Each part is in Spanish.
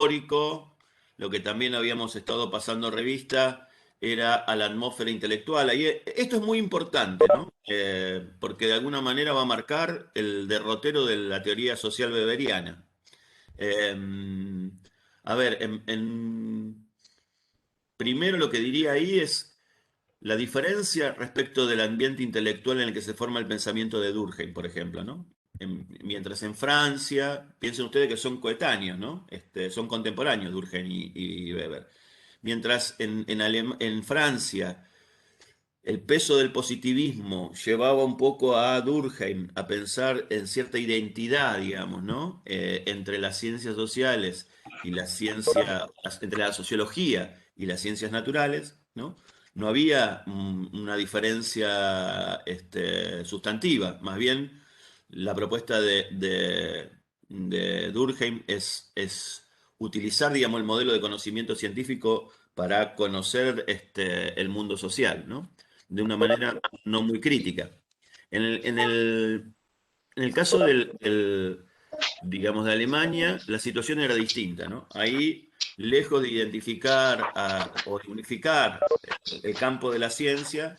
histórico. Lo que también habíamos estado pasando revista era a la atmósfera intelectual. Esto es muy importante, ¿no? Porque de alguna manera va a marcar el derrotero de la teoría social weberiana. Eh, a ver, primero lo que diría ahí es la diferencia respecto del ambiente intelectual en el que se forma el pensamiento de Durkheim, por ejemplo, ¿no? Mientras en Francia, piensen ustedes que son coetáneos, ¿no? Son contemporáneos Durkheim y Weber. Mientras en Francia el peso del positivismo llevaba un poco a Durkheim a pensar en cierta identidad, digamos, ¿no? Entre las ciencias sociales y la ciencia, entre la sociología y las ciencias naturales, ¿no? No había una diferencia sustantiva, más bien la propuesta de Durkheim es utilizar, digamos, el modelo de conocimiento científico para conocer el mundo social, ¿no? De una manera no muy crítica. En el, en el, en el caso digamos, de Alemania, la situación era distinta, ¿no? Ahí, lejos de identificar o de unificar el campo de la ciencia,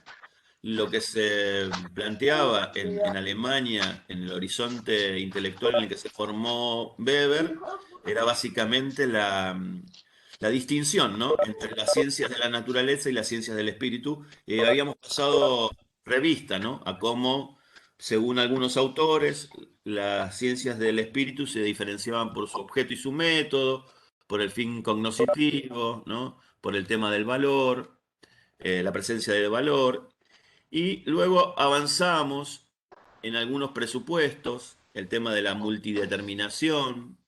lo que se planteaba en Alemania, en el horizonte intelectual en el que se formó Weber, era básicamente la distinción, ¿no? Entre las ciencias de la naturaleza y las ciencias del espíritu. Habíamos pasado revista, ¿no? A cómo, según algunos autores, las ciencias del espíritu se diferenciaban por su objeto y su método, por el fin cognoscitivo, ¿no? Por el tema del valor, la presencia del valor. Y luego avanzamos en algunos presupuestos, el tema de la multideterminación,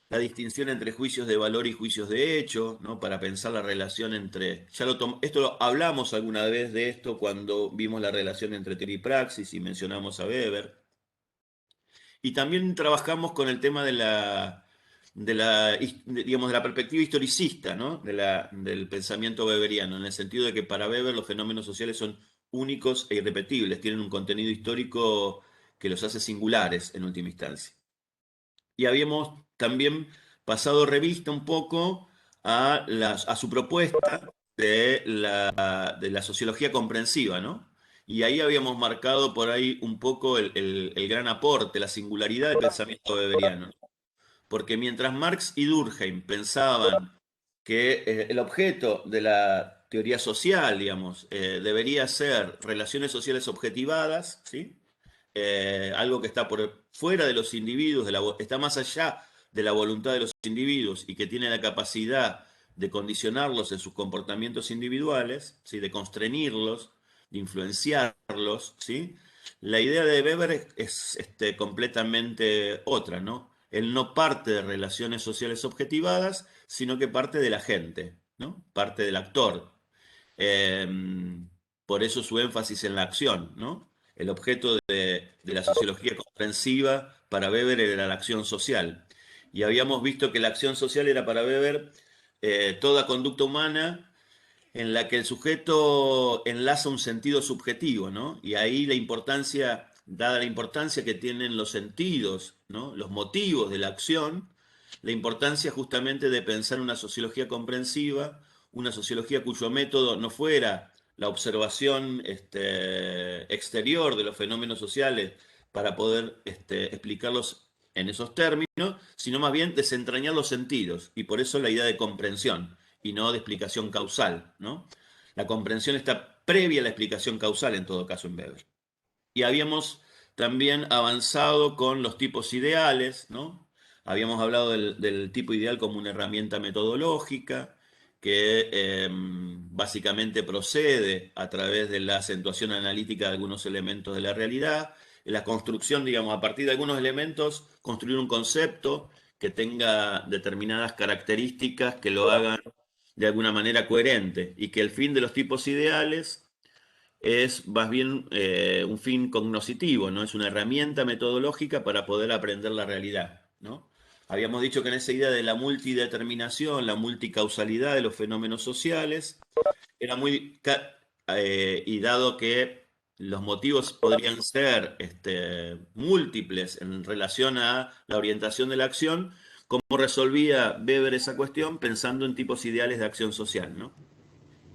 la distinción entre juicios de valor y juicios de hecho, ¿no? Para pensar la relación entre... Hablamos alguna vez de esto cuando vimos la relación entre teoría y praxis y mencionamos a Weber. Y también trabajamos con el tema digamos, de la perspectiva historicista, ¿no? Del pensamiento weberiano, en el sentido de que para Weber los fenómenos sociales son únicos e irrepetibles, tienen un contenido histórico que los hace singulares en última instancia. Y habíamos también pasado revista un poco a su propuesta de la sociología comprensiva, ¿no? Y ahí habíamos marcado por ahí un poco el gran aporte, la singularidad del pensamiento weberiano. Porque mientras Marx y Durkheim pensaban que el objeto de la teoría social, digamos, debería ser relaciones sociales objetivadas, ¿sí? Algo que está por fuera de los individuos, está más allá de la voluntad de los individuos y que tiene la capacidad de condicionarlos en sus comportamientos individuales, ¿sí? De constreñirlos, de influenciarlos, ¿sí? La idea de Weber es completamente otra, ¿no? Él no parte de relaciones sociales objetivadas, sino que parte de la gente, ¿no? Parte del actor. Eh, por eso su énfasis en la acción, ¿no? El objeto de la sociología comprensiva para Weber era la acción social. Y habíamos visto que la acción social era para Weber toda conducta humana en la que el sujeto enlaza un sentido subjetivo, ¿no? Y ahí la importancia, dada la importancia que tienen los sentidos, ¿no? Los motivos de la acción, la importancia justamente de pensar una sociología comprensiva, una sociología cuyo método no fuera la observación exterior de los fenómenos sociales para poder explicarlos en esos términos, sino más bien desentrañar los sentidos, y por eso la idea de comprensión y no de explicación causal, ¿no? La comprensión está previa a la explicación causal en todo caso en Weber. Y habíamos también avanzado con los tipos ideales, ¿no? Habíamos hablado del tipo ideal como una herramienta metodológica que básicamente procede a través de la acentuación analítica de algunos elementos de la realidad, la construcción, digamos, a partir de algunos elementos, construir un concepto que tenga determinadas características que lo hagan de alguna manera coherente y que el fin de los tipos ideales es más bien un fin cognoscitivo, ¿no? Es una herramienta metodológica para poder aprender la realidad, ¿no? Habíamos dicho que en esa idea de la multideterminación, la multicausalidad de los fenómenos sociales, era y dado que los motivos podrían ser múltiples en relación a la orientación de la acción, ¿Cómo resolvía Weber esa cuestión? Pensando en tipos ideales de acción social, ¿no?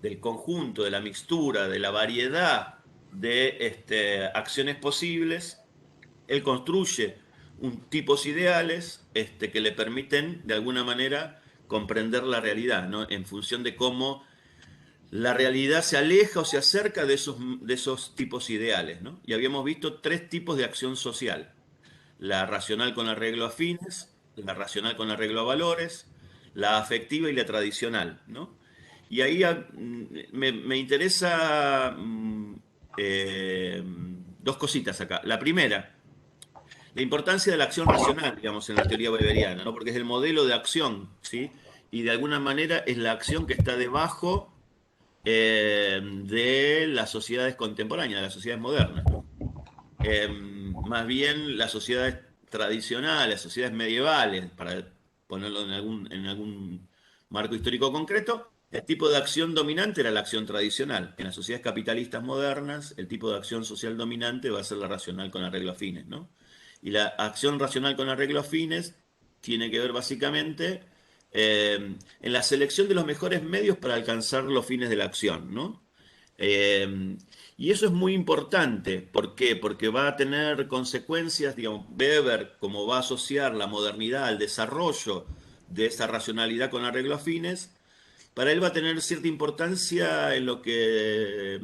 Del conjunto, de la mixtura, de la variedad de acciones posibles, él construye tipos ideales que le permiten, de alguna manera, comprender la realidad, ¿no? En función de cómo la realidad se aleja o se acerca de esos tipos ideales, ¿no? Y habíamos visto tres tipos de acción social: la racional con arreglo a fines, la racional con arreglo a valores, la afectiva y la tradicional, ¿no? Y ahí me interesa dos cositas acá. La primera, la importancia de la acción racional, digamos, en la teoría weberiana, ¿no? Porque es el modelo de acción, ¿sí? Y de alguna manera es la acción que está debajo de las sociedades contemporáneas, de las sociedades modernas, ¿no? Más bien las sociedades tradicionales, las sociedades medievales, para ponerlo en algún marco histórico concreto, el tipo de acción dominante era la acción tradicional. En las sociedades capitalistas modernas, el tipo de acción social dominante va a ser la racional con arreglo a fines, ¿no? Y la acción racional con arreglo a fines tiene que ver básicamente en la selección de los mejores medios para alcanzar los fines de la acción, ¿no? Eh, y eso es muy importante. ¿Por qué? Porque va a tener consecuencias, digamos, Weber, como va a asociar la modernidad al desarrollo de esa racionalidad con arreglo a fines, para él va a tener cierta importancia en lo que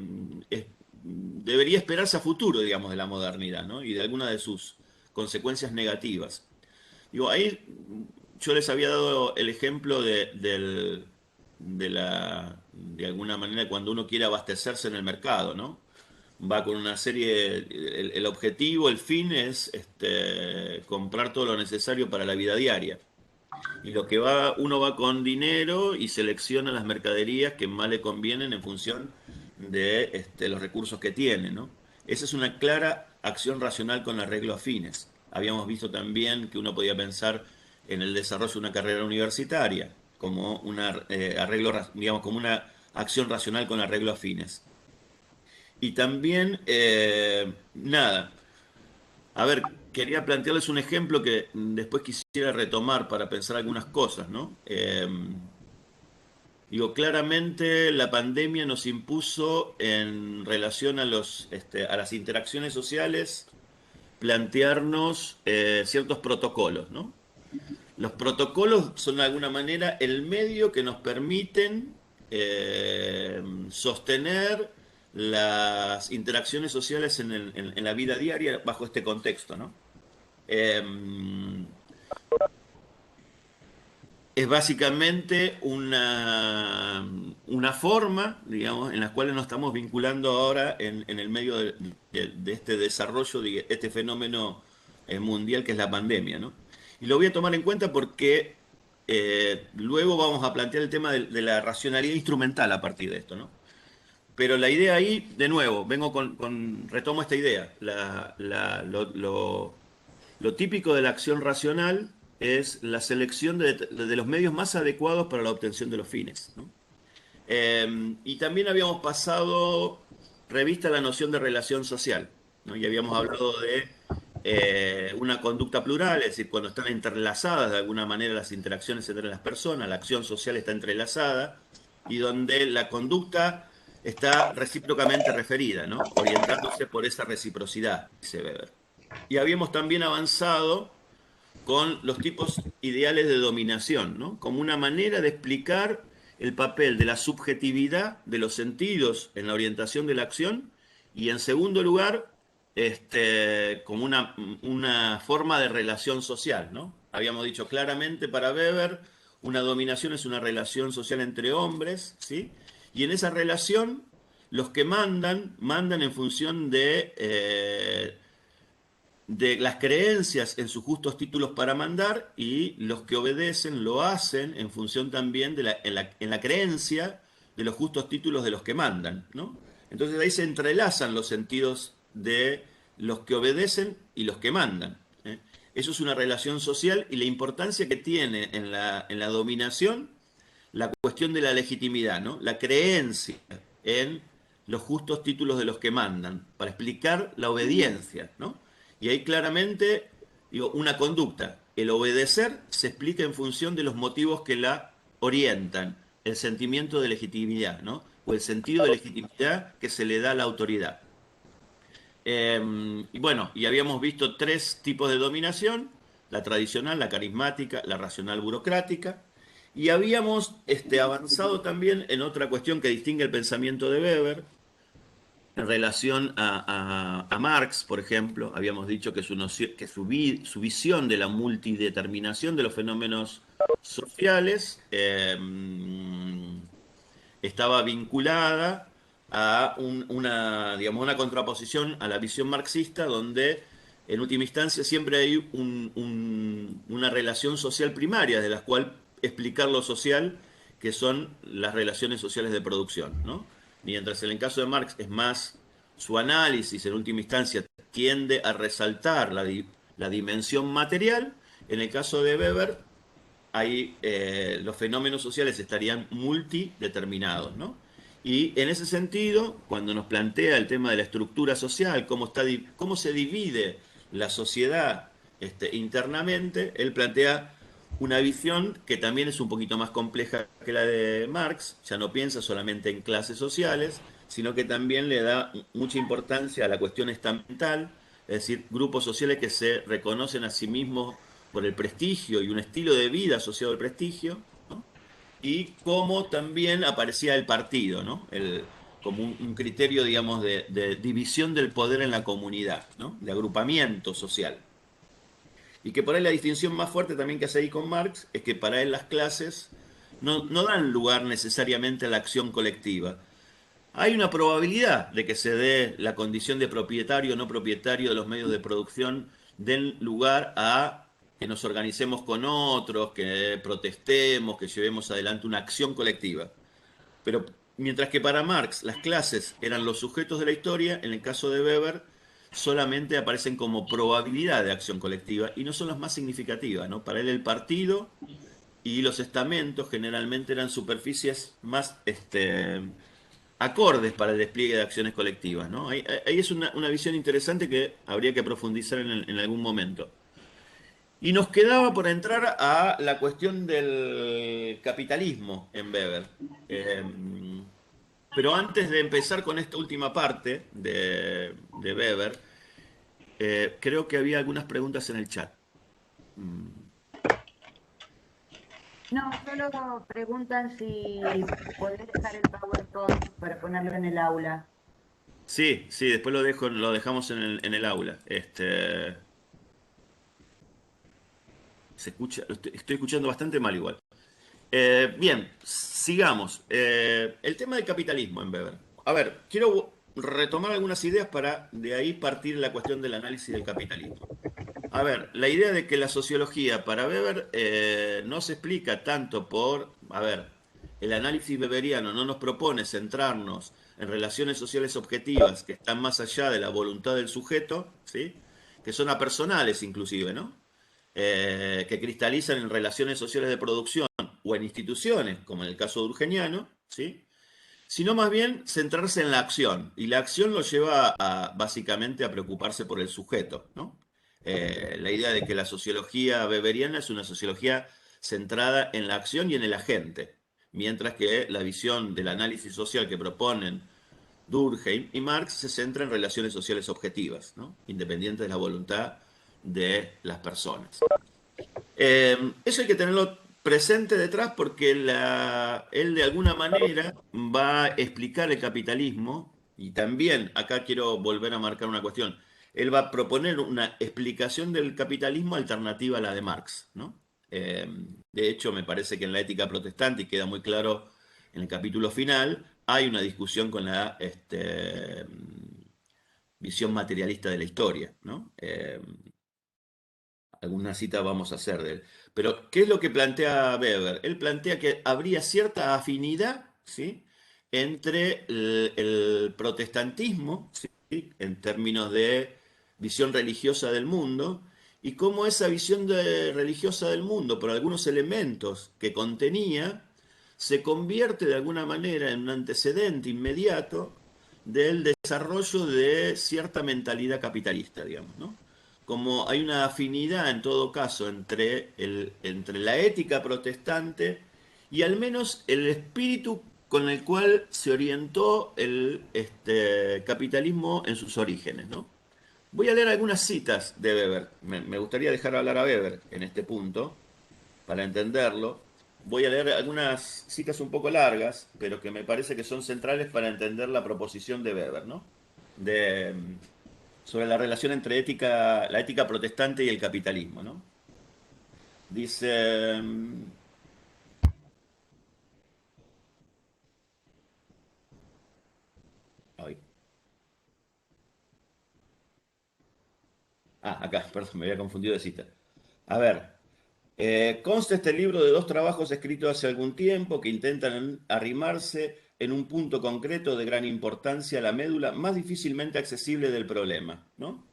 debería esperarse a futuro, digamos, de la modernidad, ¿no? Y de alguna de sus consecuencias negativas. Digo, ahí yo les había dado el ejemplo de alguna manera, cuando uno quiere abastecerse en el mercado, ¿no? Va con una serie, el objetivo, el fin es comprar todo lo necesario para la vida diaria. Y lo que va, uno va con dinero y selecciona las mercaderías que más le convienen en función de los recursos que tiene, ¿no? Esa es una clara acción racional con arreglo a fines. Habíamos visto también que uno podía pensar en el desarrollo de una carrera universitaria como una arreglo, digamos, como una acción racional con arreglo a fines. Y también, nada, a ver, quería plantearles un ejemplo que después quisiera retomar para pensar algunas cosas, ¿no? Digo, claramente la pandemia nos impuso en relación a las interacciones sociales plantearnos ciertos protocolos, ¿no? Los protocolos son de alguna manera el medio que nos permiten sostener las interacciones sociales en la vida diaria bajo este contexto, ¿no? Eh, es básicamente una forma, digamos, en la cual nos estamos vinculando ahora en el medio de este desarrollo, de este fenómeno mundial que es la pandemia, ¿no? Y lo voy a tomar en cuenta porque luego vamos a plantear el tema de la racionalidad instrumental a partir de esto, ¿no? Pero la idea ahí, de nuevo, retomo esta idea. Lo típico de la acción racional es la selección de los medios más adecuados para la obtención de los fines, ¿no? Y también habíamos pasado revista la noción de relación social, ¿no? Y habíamos hablado de una conducta plural, es decir, cuando están entrelazadas de alguna manera las interacciones entre las personas, la acción social está entrelazada y donde la conducta está recíprocamente referida, ¿no? Orientándose por esa reciprocidad, dice Weber. Y habíamos también avanzado con los tipos ideales de dominación, ¿no? Como una manera de explicar el papel de la subjetividad de los sentidos en la orientación de la acción y en segundo lugar, como una forma de relación social, ¿no? Habíamos dicho claramente para Weber, una dominación es una relación social entre hombres, ¿sí? Y en esa relación, los que mandan en función de las creencias en sus justos títulos para mandar y los que obedecen lo hacen en función también en la creencia de los justos títulos de los que mandan, ¿no? Entonces ahí se entrelazan los sentidos de los que obedecen y los que mandan, ¿eh? Eso es una relación social y la importancia que tiene en la dominación la cuestión de la legitimidad, ¿no? La creencia en los justos títulos de los que mandan, para explicar la obediencia, ¿no? Y ahí claramente, digo, una conducta el obedecer se explica en función de los motivos que la orientan, el sentimiento de legitimidad, ¿no? O el sentido de legitimidad que se le da a la autoridad. Y bueno, y habíamos visto tres tipos de dominación: la tradicional, la carismática, la racional burocrática. Y habíamos avanzado también en otra cuestión que distingue el pensamiento de Weber en relación a Marx, por ejemplo. Habíamos dicho que su visión de la multideterminación de los fenómenos sociales estaba vinculada a digamos, una contraposición a la visión marxista, donde en última instancia siempre hay una relación social primaria de la cual explicar lo social, que son las relaciones sociales de producción, ¿no? Mientras en el caso de Marx es más su análisis, en última instancia, tiende a resaltar la dimensión material. En el caso de Weber, ahí los fenómenos sociales estarían multideterminados, ¿no? Y en ese sentido, cuando nos plantea el tema de la estructura social, cómo se divide la sociedad internamente, él plantea una visión que también es un poquito más compleja que la de Marx. Ya no piensa solamente en clases sociales, sino que también le da mucha importancia a la cuestión estamental, es decir, grupos sociales que se reconocen a sí mismos por el prestigio y un estilo de vida asociado al prestigio, ¿no? Y cómo también aparecía el partido, ¿no? Como un criterio, digamos, de división del poder en la comunidad, ¿no? De agrupamiento social. Y que por ahí la distinción más fuerte también que hace ahí con Marx es que para él las clases no dan lugar necesariamente a la acción colectiva. Hay una probabilidad de que se dé la condición de propietario o no propietario de los medios de producción, den lugar a que nos organicemos con otros, que protestemos, que llevemos adelante una acción colectiva. Pero mientras que para Marx las clases eran los sujetos de la historia, en el caso de Weber solamente aparecen como probabilidad de acción colectiva y no son las más significativas, ¿no? Para él el partido y los estamentos generalmente eran superficies más acordes para el despliegue de acciones colectivas, ¿no? Ahí es una visión interesante que habría que profundizar en algún momento. Y nos quedaba por entrar a la cuestión del capitalismo en Weber. Eh, pero antes de empezar con esta última parte de Weber, creo que había algunas preguntas en el chat. Mm, No, solo preguntan si podés dejar el PowerPoint para ponerlo en el aula. sí, sí, después lo dejamos en el aula. Se escucha, estoy escuchando bastante mal igual. Bien, sigamos. El tema del capitalismo en Weber. A ver, quiero retomar algunas ideas para de ahí partir la cuestión del análisis del capitalismo. A ver, la idea de que la sociología para Weber no se explica tanto a ver, el análisis weberiano no nos propone centrarnos en relaciones sociales objetivas que están más allá de la voluntad del sujeto, ¿sí? Que son apersonales inclusive, ¿no? Que cristalizan en relaciones sociales de producción o en instituciones, como en el caso de Urgeniano, ¿sí? Sino más bien centrarse en la acción. Y la acción lo lleva básicamente a preocuparse por el sujeto, ¿no? La idea de que la sociología weberiana es una sociología centrada en la acción y en el agente, mientras que la visión del análisis social que proponen Durkheim y Marx se centra en relaciones sociales objetivas, ¿no? Independientes de la voluntad de las personas. Eso hay que tenerlo presente detrás porque él de alguna manera va a explicar el capitalismo y también acá quiero volver a marcar una cuestión. Él va a proponer una explicación del capitalismo alternativa a la de Marx, ¿no? Eh, de hecho, me parece que en la ética protestante, y queda muy claro en el capítulo final, hay una discusión con la visión materialista de la historia, ¿no? Alguna cita vamos a hacer de él. Pero, ¿qué es lo que plantea Weber? Él plantea que habría cierta afinidad, ¿sí? Entre el protestantismo, ¿sí? En términos de visión religiosa del mundo, y cómo esa visión religiosa del mundo, por algunos elementos que contenía, se convierte de alguna manera en un antecedente inmediato del desarrollo de cierta mentalidad capitalista, digamos, ¿no? como hay una afinidad en todo caso entre la ética protestante y al menos el espíritu con el cual se orientó el capitalismo en sus orígenes, ¿no? Voy a leer algunas citas de Weber. Me gustaría dejar hablar a Weber en este punto, para entenderlo. Voy a leer algunas citas un poco largas, pero que me parece que son centrales para entender la proposición de Weber, ¿no? De, sobre la relación entre la ética protestante y el capitalismo, ¿no? Dice, ay, acá, perdón, me había confundido de cita. A ver, consta este libro de dos trabajos escritos hace algún tiempo que intentan arrimarse en un punto concreto de gran importancia a la médula más difícilmente accesible del problema, ¿no?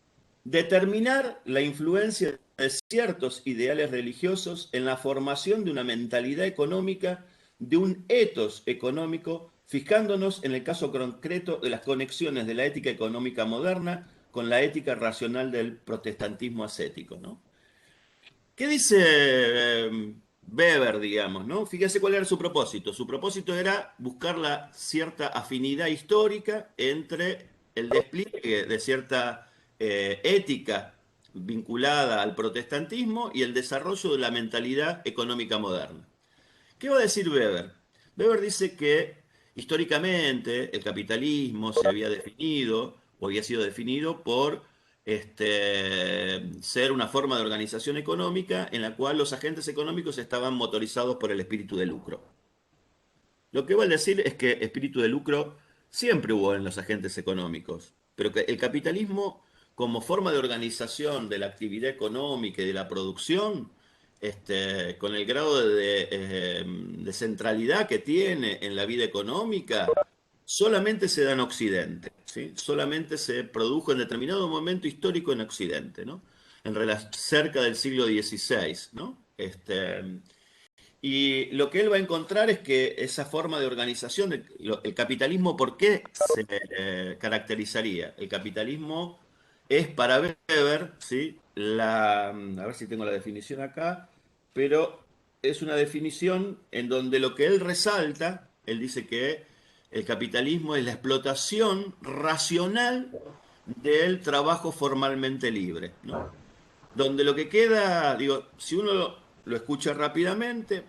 Determinar la influencia de ciertos ideales religiosos en la formación de una mentalidad económica, de un etos económico, fijándonos en el caso concreto de las conexiones de la ética económica moderna con la ética racional del protestantismo ascético, ¿no? ¿Qué dice Weber, digamos, ¿no? Fíjese cuál era su propósito. Su propósito era buscar la cierta afinidad histórica entre el despliegue de cierta ética vinculada al protestantismo y el desarrollo de la mentalidad económica moderna. ¿Qué va a decir Weber? Weber dice que históricamente el capitalismo se había definido o había sido definido por ser una forma de organización económica en la cual los agentes económicos estaban motorizados por el espíritu de lucro. Lo que va a decir es que espíritu de lucro siempre hubo en los agentes económicos, pero que el capitalismo como forma de organización de la actividad económica y de la producción, con el grado de centralidad que tiene en la vida económica, solamente se da en Occidente, ¿sí? Solamente se produjo en determinado momento histórico en Occidente, ¿no? Cerca del siglo XVI, ¿no? Y lo que él va a encontrar es que esa forma de organización, el capitalismo, ¿por qué se caracterizaría? El capitalismo es para Weber, ¿sí? A ver si tengo la definición acá, pero es una definición en donde lo que él resalta, él dice que el capitalismo es la explotación racional del trabajo formalmente libre, ¿no? Donde lo que queda, digo, si uno lo escucha rápidamente,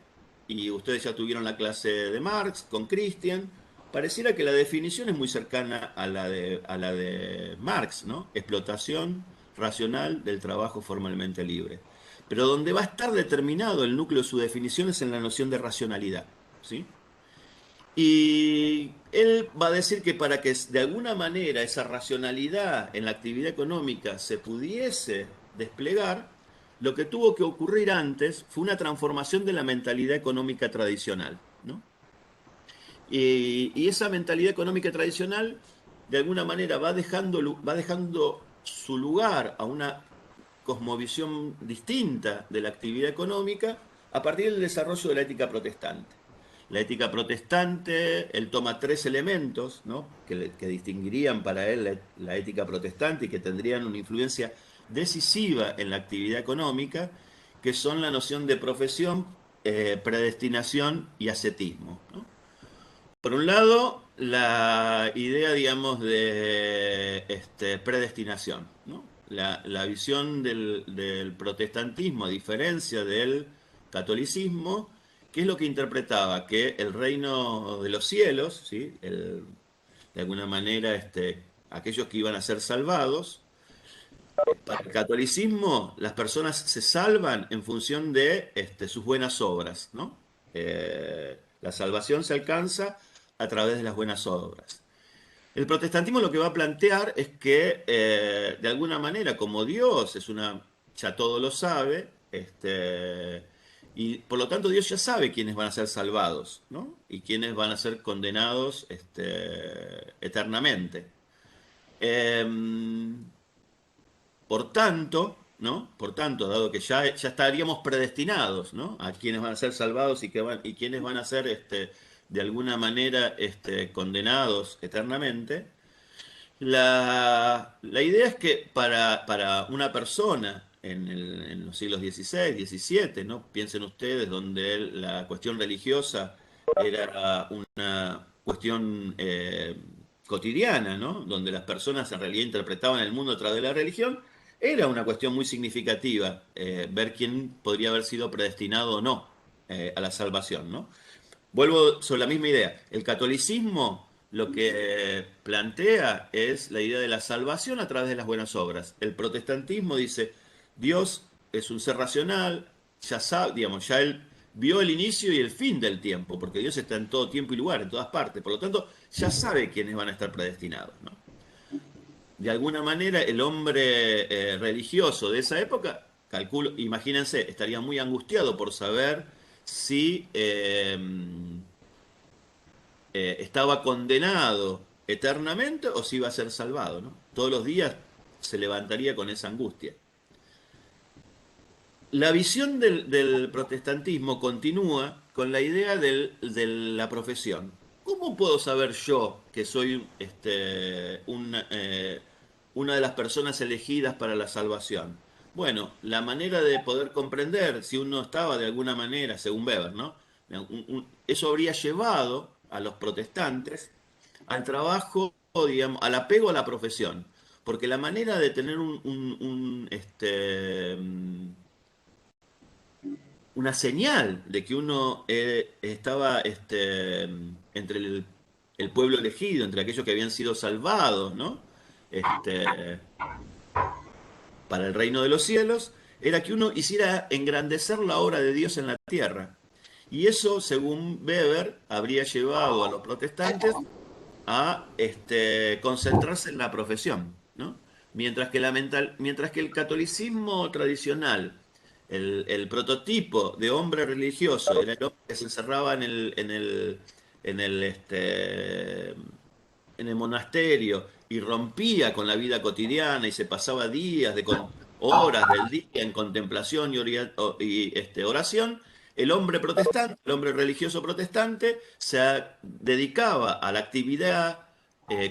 y ustedes ya tuvieron la clase de Marx con Christian, pareciera que la definición es muy cercana a la de Marx, ¿no? Explotación racional del trabajo formalmente libre. Pero donde va a estar determinado el núcleo de su definición es en la noción de racionalidad, ¿sí? Y él va a decir que para que de alguna manera esa racionalidad en la actividad económica se pudiese desplegar, lo que tuvo que ocurrir antes fue una transformación de la mentalidad económica tradicional, ¿no? Y esa mentalidad económica tradicional, de alguna manera, va dejando su lugar a una cosmovisión distinta de la actividad económica a partir del desarrollo de la ética protestante. La ética protestante, él toma tres elementos, ¿no? Que distinguirían para él la ética protestante y que tendrían una influencia decisiva en la actividad económica, que son la noción de profesión, predestinación y ascetismo, ¿no? Por un lado, la idea, digamos, de predestinación, ¿no? La visión del protestantismo, a diferencia del catolicismo, ¿qué es lo que interpretaba? Que el reino de los cielos, ¿sí? De alguna manera, aquellos que iban a ser salvados, para el catolicismo, las personas se salvan en función de sus buenas obras, ¿no? La salvación se alcanza a través de las buenas obras. El protestantismo lo que va a plantear es que, de alguna manera, como Dios es una, ya todo lo sabe, y por lo tanto Dios ya sabe quiénes van a ser salvados, ¿no? Y quiénes van a ser condenados eternamente. Eh, por tanto, ¿no? Por tanto, dado que ya estaríamos predestinados, ¿no? A quienes van a ser salvados y quienes van a ser, de alguna manera, condenados eternamente, La idea es que para una persona en los siglos XVI, XVII, ¿no? Piensen ustedes, donde la cuestión religiosa era una cuestión cotidiana, ¿no? Donde las personas en realidad interpretaban el mundo a través de la religión, era una cuestión muy significativa ver quién podría haber sido predestinado o no a la salvación, ¿no? Vuelvo sobre la misma idea. El catolicismo lo que plantea es la idea de la salvación a través de las buenas obras. El protestantismo dice, Dios es un ser racional, ya sabe, digamos, ya él vio el inicio y el fin del tiempo, porque Dios está en todo tiempo y lugar, en todas partes. Por lo tanto, ya sabe quiénes van a estar predestinados, ¿no? De alguna manera, el hombre religioso de esa época, calculo, imagínense, estaría muy angustiado por saber si estaba condenado eternamente o si iba a ser salvado, ¿no? Todos los días se levantaría con esa angustia. La visión del protestantismo continúa con la idea de la profesión. ¿Cómo puedo saber yo que soy una de las personas elegidas para la salvación? Bueno, la manera de poder comprender si uno estaba de alguna manera, según Weber, ¿no? Eso habría llevado a los protestantes al trabajo, digamos, al apego a la profesión. Porque la manera de tener una señal de que uno estaba entre el pueblo elegido, entre aquellos que habían sido salvados, ¿no? Este, para el reino de los cielos, era que uno hiciera engrandecer la obra de Dios en la tierra. Y eso, según Weber, habría llevado a los protestantes a concentrarse en la profesión, ¿no? Mientras que el catolicismo tradicional, el prototipo de hombre religioso, era el hombre que se encerraba en el, este, en el monasterio y rompía con la vida cotidiana y se pasaba días horas del día en contemplación y oración. El hombre protestante, el hombre religioso protestante, dedicaba a la actividad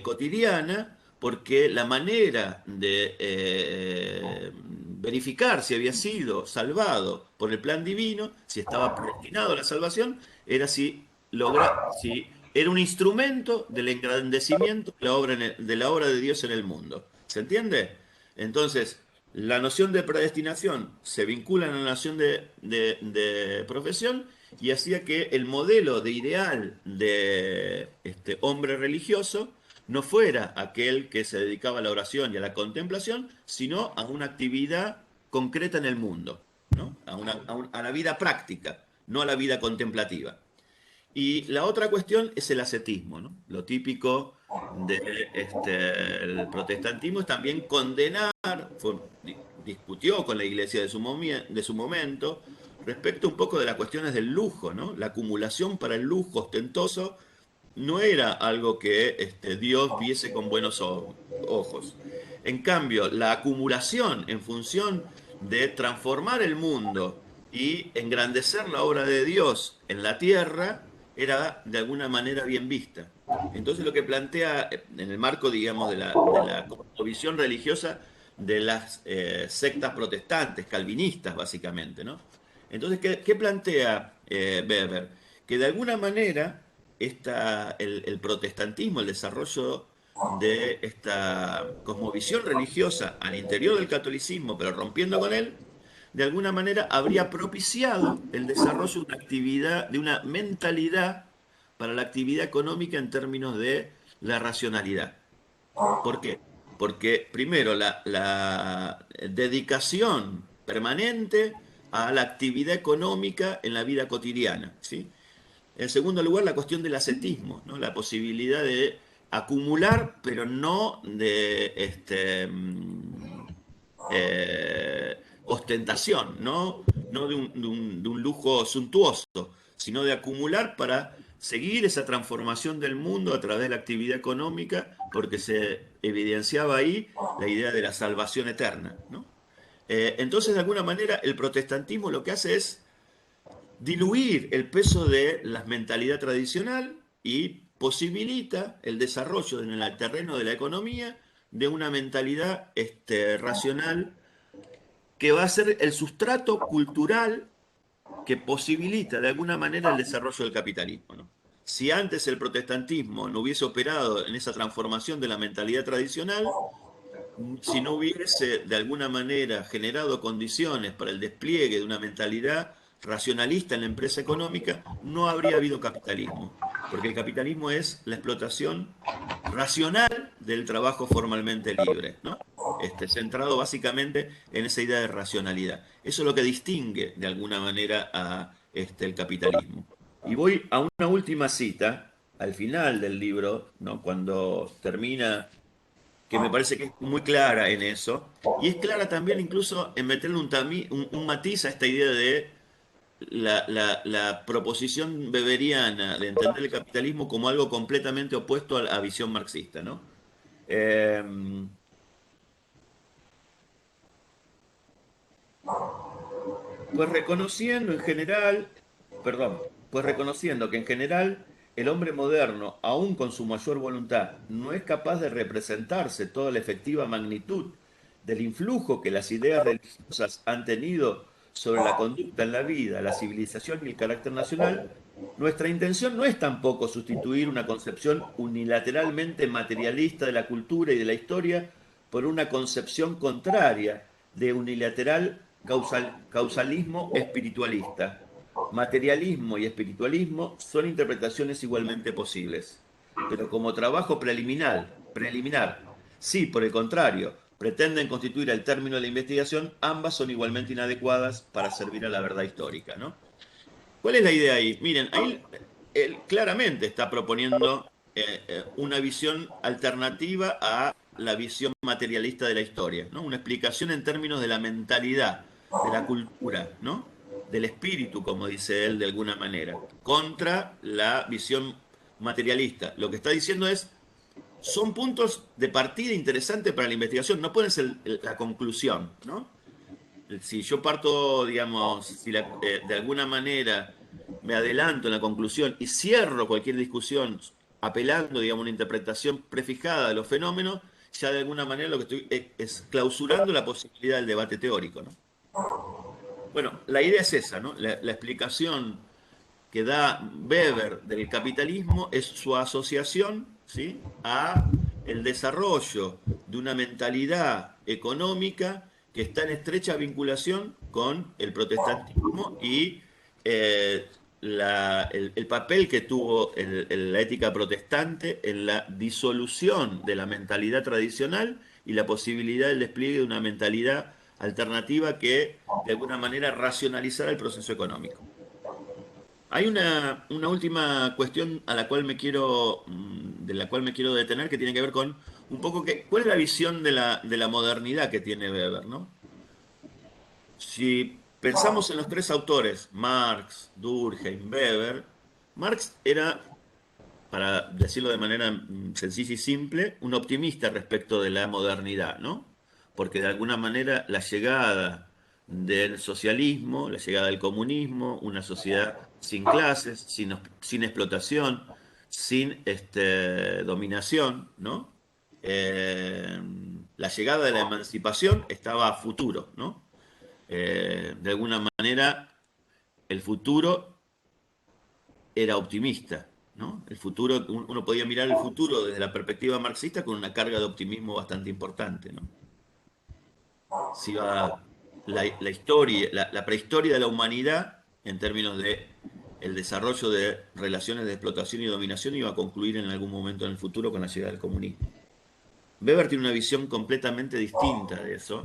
cotidiana porque la manera de verificar si había sido salvado por el plan divino, si estaba predestinado a la salvación, era si era un instrumento del engrandecimiento de la obra de Dios en el mundo. ¿Se entiende? Entonces, la noción de predestinación se vincula a la noción de profesión y hacía que el modelo de ideal de este hombre religioso no fuera aquel que se dedicaba a la oración y a la contemplación, sino a una actividad concreta en el mundo, ¿no? A la vida práctica, no a la vida contemplativa. Y la otra cuestión es el ascetismo, ¿no? Lo típico del protestantismo es también condenar, discutió con la iglesia de su momento respecto un poco de las cuestiones del lujo, ¿no? La acumulación para el lujo ostentoso no era algo que Dios viese con buenos ojos. En cambio, la acumulación en función de transformar el mundo y engrandecer la obra de Dios en la tierra era de alguna manera bien vista. Entonces lo que plantea en el marco, digamos, de la visión religiosa de las sectas protestantes, calvinistas básicamente, ¿no? Entonces, ¿qué plantea Weber? Que de alguna manera el protestantismo, el desarrollo de esta cosmovisión religiosa al interior del catolicismo, pero rompiendo con él, de alguna manera habría propiciado el desarrollo de una actividad, de una mentalidad para la actividad económica en términos de la racionalidad. ¿Por qué? Porque primero la dedicación permanente a la actividad económica en la vida cotidiana, ¿sí? En segundo lugar, la cuestión del ascetismo, ¿no? La posibilidad de acumular, pero no de ostentación, ¿no? No de un lujo suntuoso, sino de acumular para seguir esa transformación del mundo a través de la actividad económica, porque se evidenciaba ahí la idea de la salvación eterna, ¿no? Entonces, de alguna manera, el protestantismo lo que hace es diluir el peso de la mentalidad tradicional y posibilita el desarrollo en el terreno de la economía de una mentalidad racional que va a ser el sustrato cultural que posibilita de alguna manera el desarrollo del capitalismo, ¿no? Si antes el protestantismo no hubiese operado en esa transformación de la mentalidad tradicional, si no hubiese de alguna manera generado condiciones para el despliegue de una mentalidad racionalista en la empresa económica, no habría habido capitalismo, porque el capitalismo es la explotación racional del trabajo formalmente libre, ¿no? Centrado básicamente en esa idea de racionalidad. Eso es lo que distingue de alguna manera a el capitalismo. Y voy a una última cita, al final del libro, ¿no? Cuando termina, que me parece que es muy clara en eso, y es clara también incluso en meterle un matiz a esta idea de la proposición beberiana de entender el capitalismo como algo completamente opuesto a la visión marxista, ¿no? Eh, pues reconociendo en general, perdón, pues reconociendo que en general el hombre moderno, aun con su mayor voluntad, no es capaz de representarse toda la efectiva magnitud del influjo que las ideas religiosas han tenido sobre la conducta en la vida, la civilización y el carácter nacional, nuestra intención no es tampoco sustituir una concepción unilateralmente materialista de la cultura y de la historia por una concepción contraria de unilateral causalismo espiritualista. Materialismo y espiritualismo son interpretaciones igualmente posibles, pero como trabajo preliminar, si por el contrario pretenden constituir el término de la investigación, ambas son igualmente inadecuadas para servir a la verdad histórica, ¿no? ¿Cuál es la idea ahí? Miren, ahí él claramente está proponiendo una visión alternativa a la visión materialista de la historia, ¿no? Una explicación en términos de la mentalidad, de la cultura, ¿no? Del espíritu, como dice él de alguna manera, contra la visión materialista. Lo que está diciendo es, son puntos de partida interesantes para la investigación, no pueden ser la conclusión, ¿no? Si yo parto, digamos, de alguna manera me adelanto en la conclusión y cierro cualquier discusión apelando, digamos, a una interpretación prefijada de los fenómenos, ya de alguna manera lo que estoy es clausurando la posibilidad del debate teórico, ¿no? Bueno, la idea es esa, ¿no? La explicación que da Weber del capitalismo es su asociación, ¿sí?, a el desarrollo de una mentalidad económica que está en estrecha vinculación con el protestantismo y el papel que tuvo la ética protestante en la disolución de la mentalidad tradicional y la posibilidad del despliegue de una mentalidad alternativa que de alguna manera racionalizara el proceso económico. Hay una última cuestión a la cual de la cual me quiero detener, que tiene que ver con un poco cuál es la visión de la modernidad que tiene Weber, ¿no? Si pensamos en los tres autores, Marx, Durkheim, Weber, Marx era, para decirlo de manera sencilla y simple, un optimista respecto de la modernidad, ¿no? Porque de alguna manera la llegada del socialismo, la llegada del comunismo, una sociedad sin clases, sin explotación, sin dominación, ¿no? Eh, la llegada de la emancipación estaba a futuro, ¿no? De alguna manera, el futuro era optimista, ¿no? El futuro, uno podía mirar el futuro desde la perspectiva marxista con una carga de optimismo bastante importante, ¿no? Si va la historia, la prehistoria de la humanidad, en términos de el desarrollo de relaciones de explotación y dominación, iba a concluir en algún momento en el futuro con la llegada del comunismo. Weber tiene una visión completamente distinta de eso,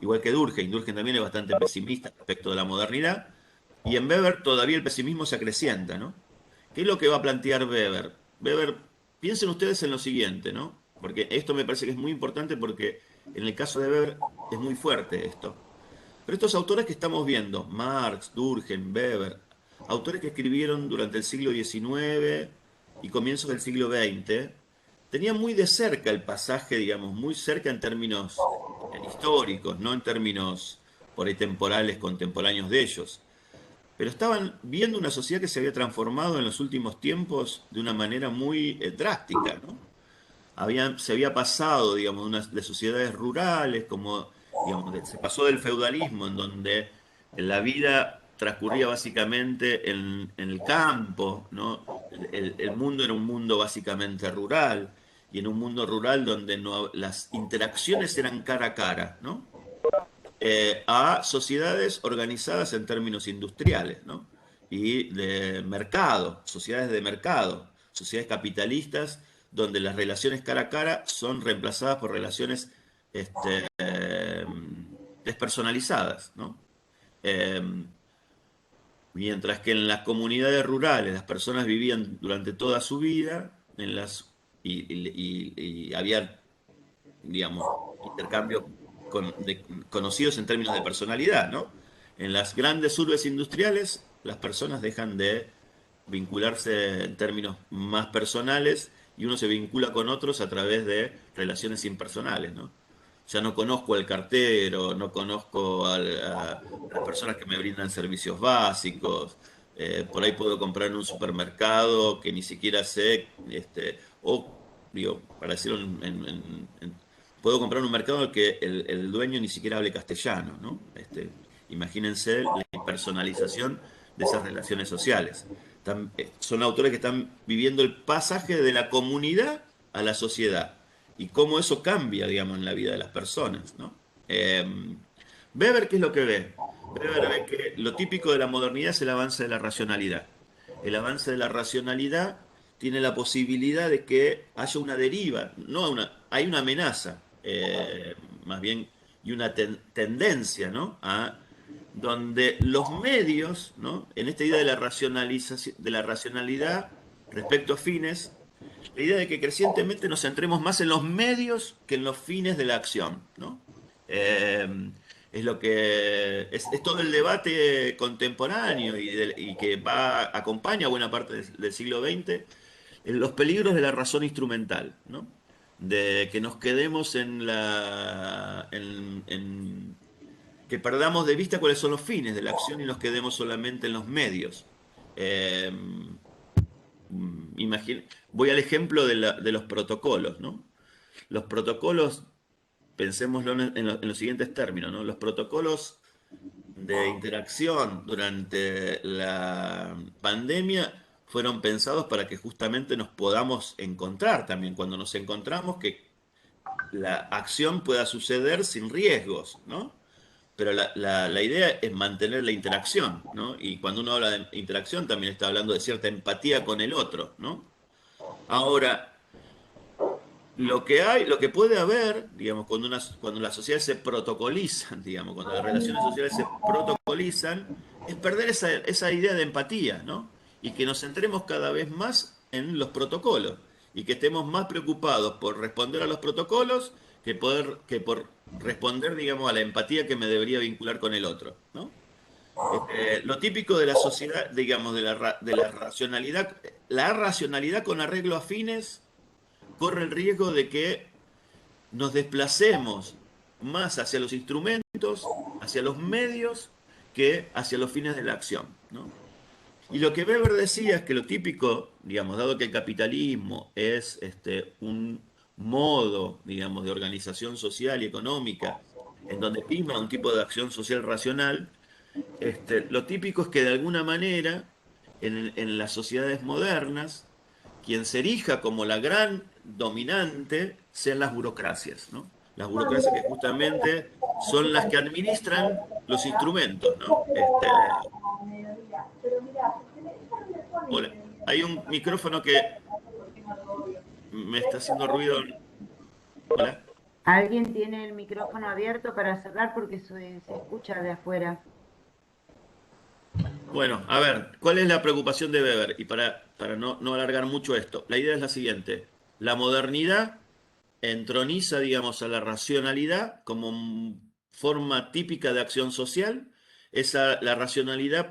igual que Durkheim. Durkheim también es bastante pesimista respecto de la modernidad, y en Weber todavía el pesimismo se acrecienta, ¿no? ¿Qué es lo que va a plantear Weber? Weber, piensen ustedes en lo siguiente, ¿no? Porque esto me parece que es muy importante porque en el caso de Weber es muy fuerte esto. Pero estos autores que estamos viendo, Marx, Durkheim, Weber, autores que escribieron durante el siglo XIX y comienzos del siglo XX, tenían muy de cerca el pasaje, digamos, muy cerca en términos históricos, no en términos por ahí temporales contemporáneos de ellos. pero estaban viendo una sociedad que se había transformado en los últimos tiempos de una manera muy drástica, ¿no? Se había pasado, digamos, de sociedades rurales, como, digamos, se pasó del feudalismo, en donde la vida transcurría básicamente en el campo, ¿no? El mundo era un mundo básicamente rural, y en un mundo rural donde las interacciones eran cara a cara, ¿no? A sociedades organizadas en términos industriales, ¿no? Y de mercado, sociedades de mercado, sociedades capitalistas, donde las relaciones cara a cara son reemplazadas por relaciones despersonalizadas, ¿no? Eh, Mientras que en las comunidades rurales las personas vivían durante toda su vida y había, digamos, intercambios conocidos en términos de personalidad, ¿no? En las grandes urbes industriales, las personas dejan de vincularse en términos más personales y uno se vincula con otros a través de relaciones impersonales, ¿no? Ya no conozco al cartero, no conozco a las personas que me brindan servicios básicos. Por ahí puedo comprar en un supermercado que ni siquiera sé, o digo, para decirlo puedo comprar en un mercado en el que el dueño ni siquiera hable castellano, ¿no? Imagínense la impersonalización de esas relaciones sociales. Son autores que están viviendo el pasaje de la comunidad a la sociedad y cómo eso cambia, digamos, en la vida de las personas, ¿no? Eh, Weber, ¿qué es lo que ve? Weber ve que lo típico de la modernidad es el avance de la racionalidad. El avance de la racionalidad tiene la posibilidad de que haya una deriva, no hay una amenaza, más bien, y una tendencia, ¿no? Donde los medios, ¿no? En esta idea de la racionalización, de la racionalidad respecto a fines, la idea de que crecientemente nos centremos más en los medios que en los fines de la acción, ¿no? Eh, es lo que es todo el debate contemporáneo y que acompaña buena parte del siglo XX, en los peligros de la razón instrumental, ¿no? De que nos quedemos que perdamos de vista cuáles son los fines de la acción y nos quedemos solamente en los medios. Eh, Voy al ejemplo de los protocolos, ¿no? Los protocolos, pensémoslo en los siguientes términos, ¿no? Los protocolos de interacción durante la pandemia fueron pensados para que justamente nos podamos encontrar también. Cuando nos encontramos, que la acción pueda suceder sin riesgos, ¿no? Pero la idea es mantener la interacción, ¿no? Y cuando uno habla de interacción también está hablando de cierta empatía con el otro, ¿no? Ahora, lo que puede haber, digamos, cuando las sociedades se protocolizan, digamos, cuando las relaciones sociales se protocolizan, es perder esa idea de empatía, ¿no? Y que nos centremos cada vez más en los protocolos y que estemos más preocupados por responder a los protocolos que por responder, digamos, a la empatía que me debería vincular con el otro, ¿no? Lo típico de la sociedad, digamos, de la racionalidad con arreglo a fines corre el riesgo de que nos desplacemos más hacia los instrumentos, hacia los medios, que hacia los fines de la acción, ¿no? Y lo que Weber decía es que lo típico, digamos, dado que el capitalismo es un modo, digamos, de organización social y económica, en donde prima un tipo de acción social racional, lo típico es que de alguna manera, en las sociedades modernas, quien se erija como la gran dominante sean las burocracias, ¿no? Las burocracias que justamente son las que administran los instrumentos, ¿no? Hola, hay un micrófono que me está haciendo ruido. Hola. ¿Alguien tiene el micrófono abierto para cerrar porque se escucha de afuera? Bueno, a ver, ¿cuál es la preocupación de Weber? Y para no alargar mucho esto, la idea es la siguiente. La modernidad entroniza, digamos, a la racionalidad como forma típica de acción social. La racionalidad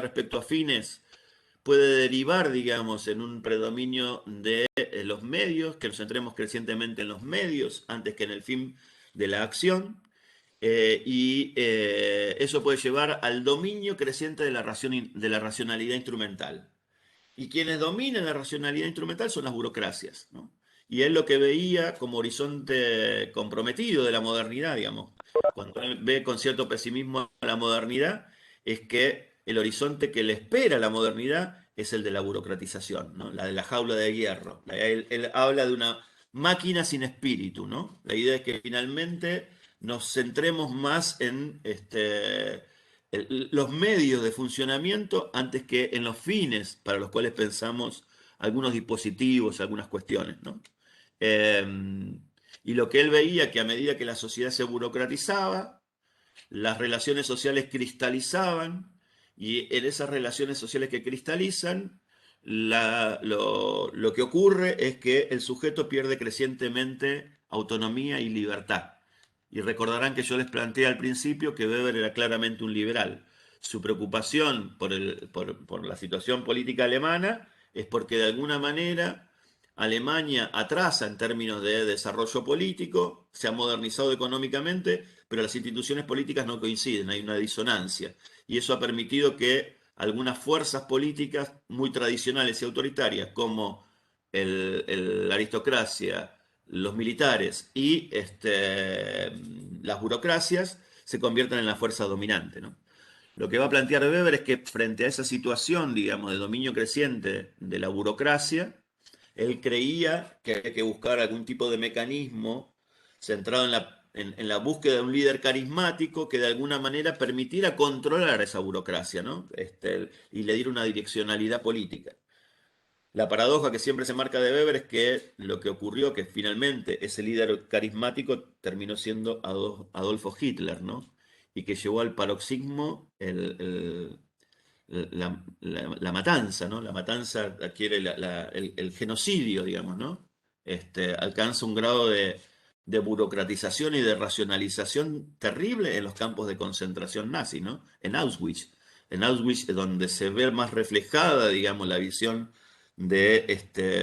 respecto a fines puede derivar, digamos, en un predominio de los medios, que nos centremos crecientemente en los medios antes que en el fin de la acción. Eso puede llevar al dominio creciente de de la racionalidad instrumental. Y quienes dominan la racionalidad instrumental son las burocracias, ¿no? Y él lo que veía como horizonte comprometido de la modernidad, digamos, cuando él ve con cierto pesimismo la modernidad, es que el horizonte que le espera a la modernidad es el de la burocratización, ¿no? La de la jaula de hierro. Él habla de una máquina sin espíritu, ¿no? La idea es que finalmente nos centremos más en los medios de funcionamiento antes que en los fines para los cuales pensamos algunos dispositivos, algunas cuestiones, ¿no? Eh, y lo que él veía que a medida que la sociedad se burocratizaba, las relaciones sociales cristalizaban y en esas relaciones sociales que cristalizan, lo que ocurre es que el sujeto pierde crecientemente autonomía y libertad. Y recordarán que yo les planteé al principio que Weber era claramente un liberal. Su preocupación por la situación política alemana es porque de alguna manera Alemania atrasa en términos de desarrollo político, se ha modernizado económicamente, pero las instituciones políticas no coinciden, hay una disonancia. Y eso ha permitido que algunas fuerzas políticas muy tradicionales y autoritarias, como la aristocracia, los militares y las burocracias, se conviertan en la fuerza dominante, ¿no? Lo que va a plantear Weber es que frente a esa situación, digamos, de dominio creciente de la burocracia, él creía que había que buscar algún tipo de mecanismo centrado en la búsqueda de un líder carismático que de alguna manera permitiera controlar esa burocracia, ¿no? Y le diera una direccionalidad política. La paradoja que siempre se marca de Weber es que lo que ocurrió, que finalmente ese líder carismático terminó siendo Adolfo Hitler, ¿no? Y que llevó al paroxismo la matanza, ¿no? La matanza adquiere el genocidio, digamos, ¿no? Alcanza un grado de burocratización y de racionalización terrible en los campos de concentración nazi, ¿no? En Auschwitz. En Auschwitz es donde se ve más reflejada, digamos, la visión negativa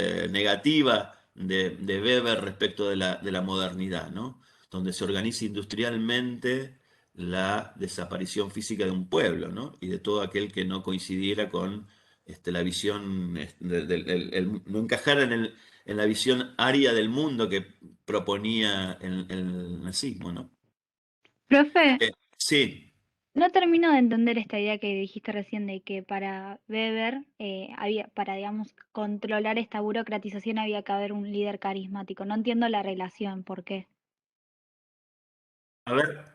de Weber respecto de de la modernidad, ¿no? Donde se organiza industrialmente la desaparición física de un pueblo, ¿no? Y de todo aquel que no coincidiera con la visión, no encajara en la visión aria del mundo que proponía el nazismo, ¿no? Profe, Sí, no termino de entender esta idea que dijiste recién de que para Weber, para, digamos, controlar esta burocratización había que haber un líder carismático. No entiendo la relación, ¿por qué? a ver,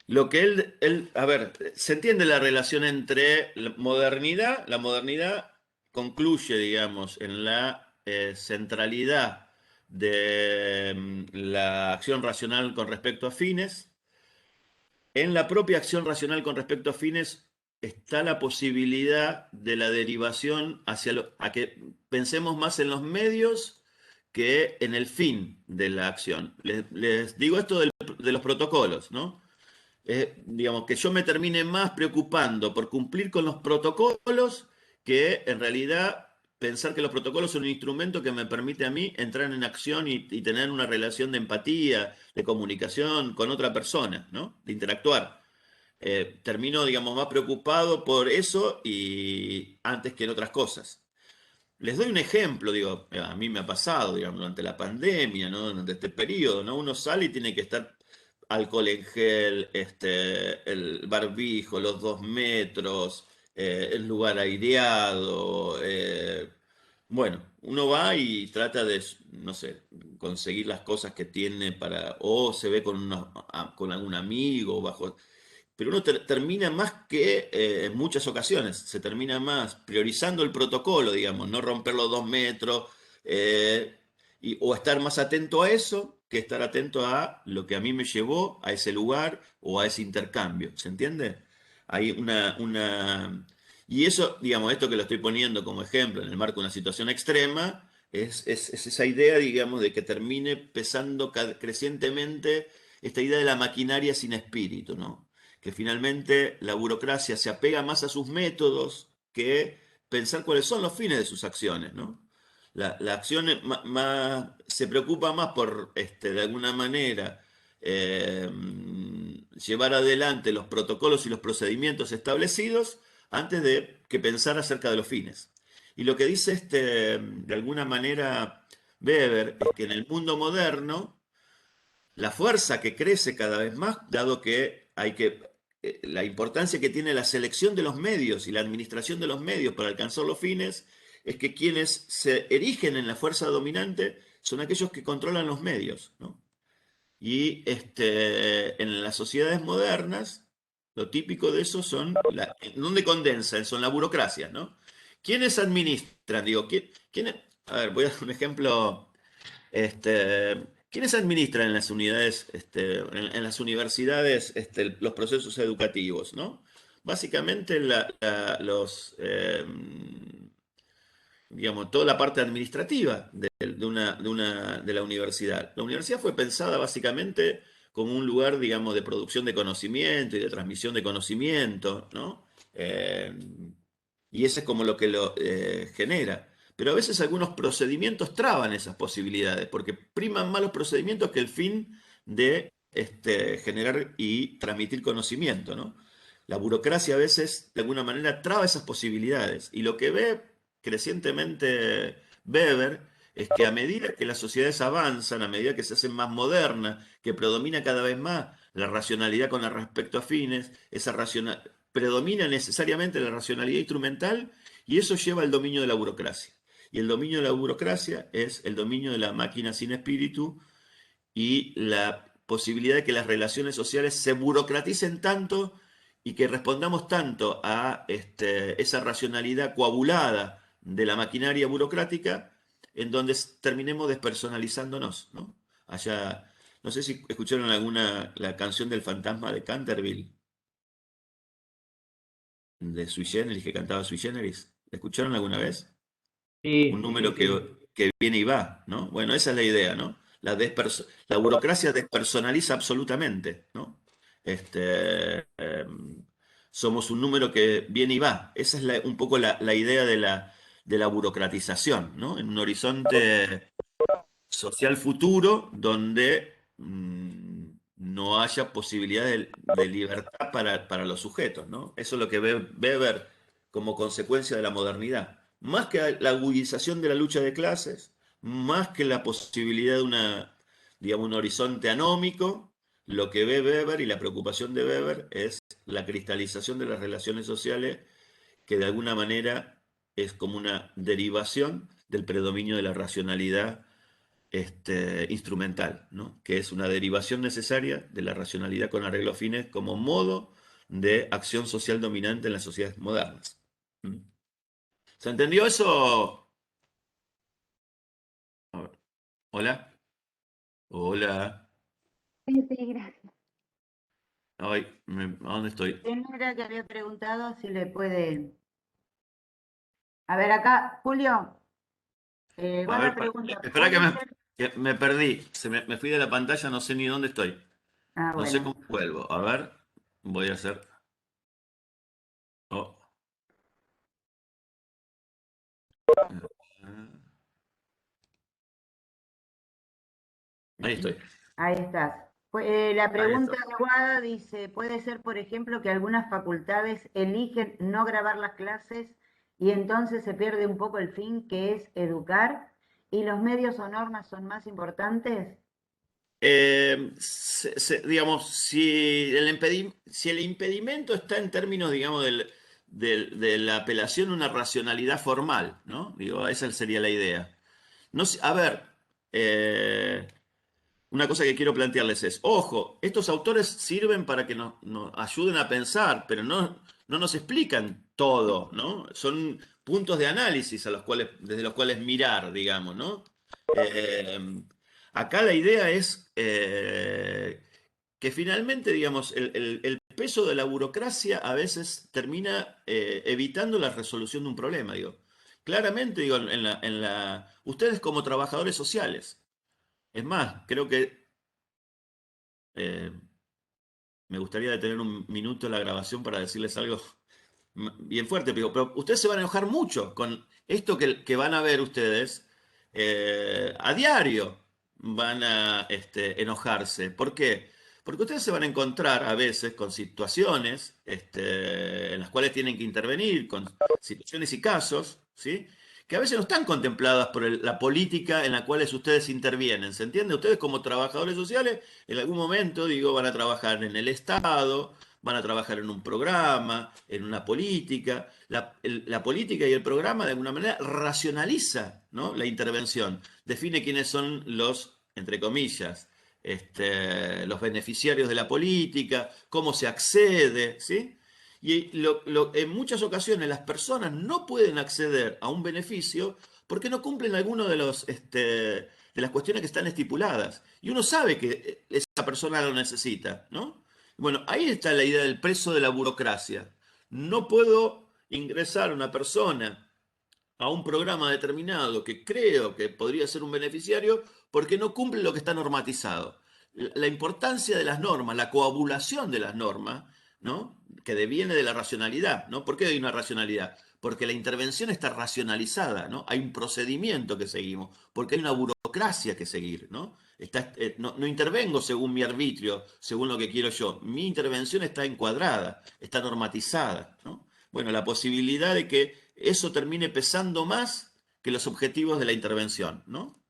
lo que a ver, se entiende la relación entre la modernidad concluye, digamos, en la centralidad de la acción racional con respecto a fines. En la propia acción racional con respecto a fines está la posibilidad de la derivación a que pensemos más en los medios que en el fin de la acción. Les digo esto de los protocolos, ¿no? Digamos, que yo me termine más preocupando por cumplir con los protocolos que en realidad pensar que los protocolos son un instrumento que me permite a mí entrar en acción y tener una relación de empatía, de comunicación con otra persona, ¿no? De interactuar. Termino, digamos, más preocupado por eso y antes que en otras cosas. Les doy un ejemplo, digo, a mí me ha pasado, digamos, durante la pandemia, ¿no? Durante este periodo, ¿no? Uno sale y tiene que estar alcohol en gel, el barbijo, los 2 metros, el lugar aireado. Bueno, uno va y trata de, no sé, conseguir las cosas que tiene o se ve con algún amigo, pero uno termina más que en muchas ocasiones, se termina más priorizando el protocolo, digamos, no romper los 2 metros, eh, o estar más atento a eso que estar atento a lo que a mí me llevó a ese lugar o a ese intercambio. ¿Se entiende? Hay Y eso, digamos, esto que lo estoy poniendo como ejemplo en el marco de una situación extrema, es esa idea, digamos, de que termine pesando crecientemente esta idea de la maquinaria sin espíritu, ¿no? Que finalmente la burocracia se apega más a sus métodos que pensar cuáles son los fines de sus acciones, ¿no? La acción se preocupa más por, de alguna manera, llevar adelante los protocolos y los procedimientos establecidos antes de que pensar acerca de los fines. Y lo que dice de alguna manera Weber es que en el mundo moderno la fuerza que crece cada vez más, dado que la importancia que tiene la selección de los medios y la administración de los medios para alcanzar los fines, es que quienes se erigen en la fuerza dominante son aquellos que controlan los medios, ¿no? Y en las sociedades modernas, lo típico de eso son, ¿dónde condensan? Son la burocracia, ¿no? ¿Quiénes administran? Digo, a ver, voy a dar un ejemplo. ¿Quiénes administran en las unidades, en las universidades, los procesos educativos, ¿no? Básicamente digamos, toda la parte administrativa de la universidad. La universidad fue pensada básicamente como un lugar, digamos, de producción de conocimiento y de transmisión de conocimiento, ¿no? Y eso es como lo que lo genera. Pero a veces algunos procedimientos traban esas posibilidades, porque priman más los procedimientos que el fin de generar y transmitir conocimiento, ¿no? La burocracia a veces, de alguna manera, traba esas posibilidades. Y lo que ve crecientemente Weber es que a medida que las sociedades avanzan, a medida que se hacen más modernas, que predomina cada vez más la racionalidad con respecto a fines, predomina necesariamente la racionalidad instrumental y eso lleva al dominio de la burocracia. Y el dominio de la burocracia es el dominio de la máquina sin espíritu y la posibilidad de que las relaciones sociales se burocraticen tanto y que respondamos tanto a esa racionalidad coagulada de la maquinaria burocrática en donde terminemos despersonalizándonos, ¿no? Allá, no sé si escucharon la canción del fantasma de Canterville, de Sui Generis, que cantaba Sui Generis. ¿La escucharon alguna vez? Un Sí, sí, número sí. que viene y va, ¿no? Bueno, esa es la idea, ¿no? La burocracia despersonaliza absolutamente, ¿no? Este, somos un número que viene y va. Esa es un poco la idea de la burocratización, ¿no? En un horizonte social futuro donde no haya posibilidad de libertad para los sujetos, ¿no? Eso es lo que ve Weber como consecuencia de la modernidad. Más que la agudización de la lucha de clases, más que la posibilidad de digamos, un horizonte anómico, lo que ve Weber y la preocupación de Weber es la cristalización de las relaciones sociales que de alguna manera es como una derivación del predominio de la racionalidad instrumental, ¿no? Que es una derivación necesaria de la racionalidad con arreglo a fines como modo de acción social dominante en las sociedades modernas. ¿Mm? ¿Se entendió eso? A ver. Hola. Hola. Sí, sí, gracias. Ay, ¿a dónde estoy? ¿Quién era que había preguntado si le puede? A ver, acá, Julio, A ver, buena pregunta. espera ¿Puede ser? que me perdí. Me fui de la pantalla, no sé ni dónde estoy. Ah, No sé bueno. cómo vuelvo. A ver, voy a hacer. Oh. Ahí estoy. Ahí estás. La Ahí pregunta estoy. de Guada dice, ¿puede ser, por ejemplo, que algunas facultades eligen no grabar las clases y entonces se pierde un poco el fin, que es educar, y los medios o normas son más importantes? Digamos, si el impedimento está en términos, digamos, de la apelación a una racionalidad formal, ¿no? Digo, esa sería la idea. No a ver, eh, una cosa que quiero plantearles es, ojo, estos autores sirven para que nos ayuden a pensar, pero no nos explican todo, ¿no? Son puntos de análisis desde los cuales mirar, digamos, ¿no? Eh, Acá la idea es que finalmente, digamos, el peso de la burocracia a veces termina evitando la resolución de un problema, digo. Claramente, digo, ustedes como trabajadores sociales, es más, creo que eh, me gustaría detener un minuto la grabación para decirles algo bien fuerte, pero ustedes se van a enojar mucho con esto que van a ver ustedes a diario. Van a enojarse. ¿Por qué? Porque ustedes se van a encontrar a veces con situaciones en las cuales tienen que intervenir, con situaciones y casos, ¿sí? Que a veces no están contempladas por la política en la cual ustedes intervienen, ¿se entiende? Ustedes como trabajadores sociales, en algún momento, digo, van a trabajar en el Estado, van a trabajar en un programa, en una política. La política y el programa, de alguna manera, racionaliza, ¿no?, la intervención, define quiénes son los, entre comillas, los beneficiarios de la política, cómo se accede, ¿sí? Y en muchas ocasiones las personas no pueden acceder a un beneficio porque no cumplen alguno de las cuestiones que están estipuladas. Y uno sabe que esa persona lo necesita, ¿no? Bueno, ahí está la idea del peso de la burocracia. No puedo ingresar una persona a un programa determinado que creo que podría ser un beneficiario porque no cumple lo que está normatizado. La importancia de las normas, la coabulación de las normas, ¿no?, que deviene de la racionalidad, ¿no? ¿Por qué hay una racionalidad? Porque la intervención está racionalizada, ¿no? Hay un procedimiento que seguimos, porque hay una burocracia que seguir, ¿no? No intervengo según mi arbitrio, según lo que quiero yo. Mi intervención está encuadrada, está normatizada, ¿no? Bueno, la posibilidad de que eso termine pesando más que los objetivos de la intervención, ¿no?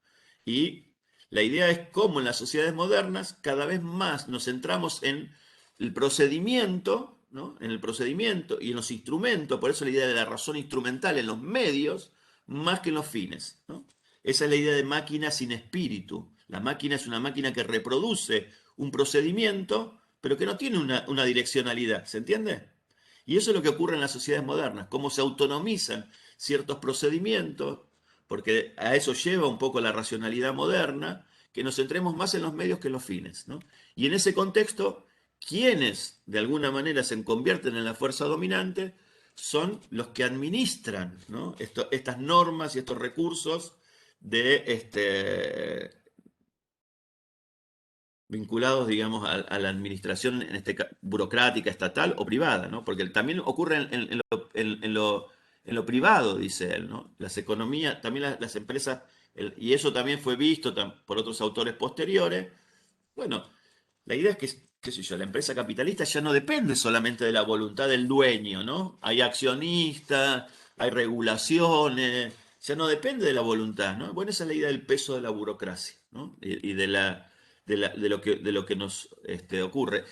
Y la idea es cómo en las sociedades modernas cada vez más nos centramos en el procedimiento, ¿no?, en el procedimiento y en los instrumentos, por eso la idea de la razón instrumental en los medios, más que en los fines, ¿no? Esa es la idea de máquina sin espíritu. La máquina es una máquina que reproduce un procedimiento, pero que no tiene una direccionalidad, ¿se entiende? Y eso es lo que ocurre en las sociedades modernas, cómo se autonomizan ciertos procedimientos, porque a eso lleva un poco la racionalidad moderna, que nos centremos más en los medios que en los fines, ¿no? Y en ese contexto, quienes de alguna manera se convierten en la fuerza dominante son los que administran, ¿no?, estas normas y estos recursos de vinculados, digamos, a la administración burocrática, estatal o privada, ¿no? Porque también ocurre en lo privado, dice él, ¿no? Las economías, también las empresas, y eso también fue visto por otros autores posteriores. Bueno, la idea es que, qué sé yo, la empresa capitalista ya no depende solamente de la voluntad del dueño, ¿no? Hay accionistas, hay regulaciones, ya no depende de la voluntad, ¿no? Bueno, esa es la idea del peso de la burocracia, ¿no? Y de lo que nos ocurre.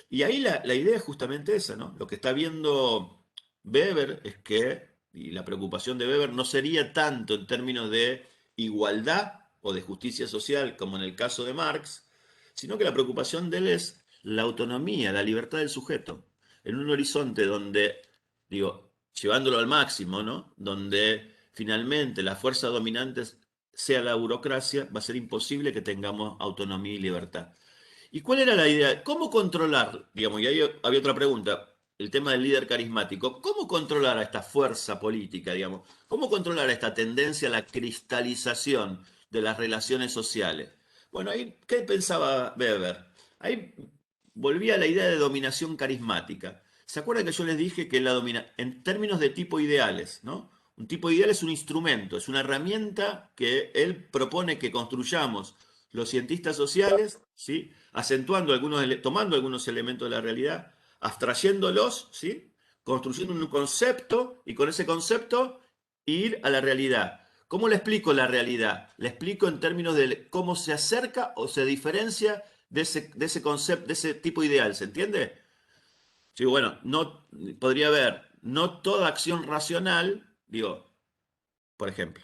Y ahí la idea es justamente esa, ¿no? Lo que está viendo Weber es que, y la preocupación de Weber no sería tanto en términos de igualdad o de justicia social como en el caso de Marx, sino que la preocupación de él es la autonomía, la libertad del sujeto, en un horizonte donde, digo, llevándolo al máximo, ¿no?, donde finalmente la fuerza dominante sea la burocracia, va a ser imposible que tengamos autonomía y libertad. ¿Y cuál era la idea? ¿Cómo controlar? Digamos, y ahí había otra pregunta, el tema del líder carismático. ¿Cómo controlar a esta fuerza política, digamos? ¿Cómo controlar esta tendencia a la cristalización de las relaciones sociales? Bueno, ahí, ¿qué pensaba Weber? Ahí volvía a la idea de dominación carismática. ¿Se acuerdan que yo les dije que en términos de tipo ideales, ¿no? Un tipo ideal es un instrumento, es una herramienta que él propone que construyamos los cientistas sociales, ¿sí?, acentuando tomando algunos elementos de la realidad, abstrayéndolos, ¿sí?, construyendo un concepto y con ese concepto ir a la realidad. ¿Cómo le explico la realidad? Le explico en términos de cómo se acerca o se diferencia de ese concepto, de ese tipo ideal, ¿se entiende? Sí, bueno, no podría haber, no toda acción racional, digo, por ejemplo,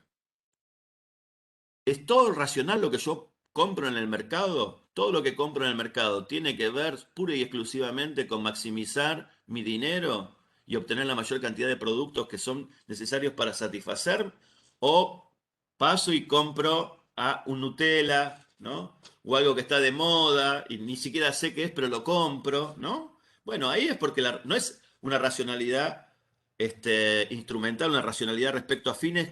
¿es todo racional lo que yo compro en el mercado? Todo lo que compro en el mercado tiene que ver pura y exclusivamente con maximizar mi dinero y obtener la mayor cantidad de productos que son necesarios para satisfacer, o paso y compro a un Nutella, ¿no?, o algo que está de moda y ni siquiera sé qué es, pero lo compro, ¿no? Bueno, ahí es porque no es una racionalidad instrumental, una racionalidad respecto a fines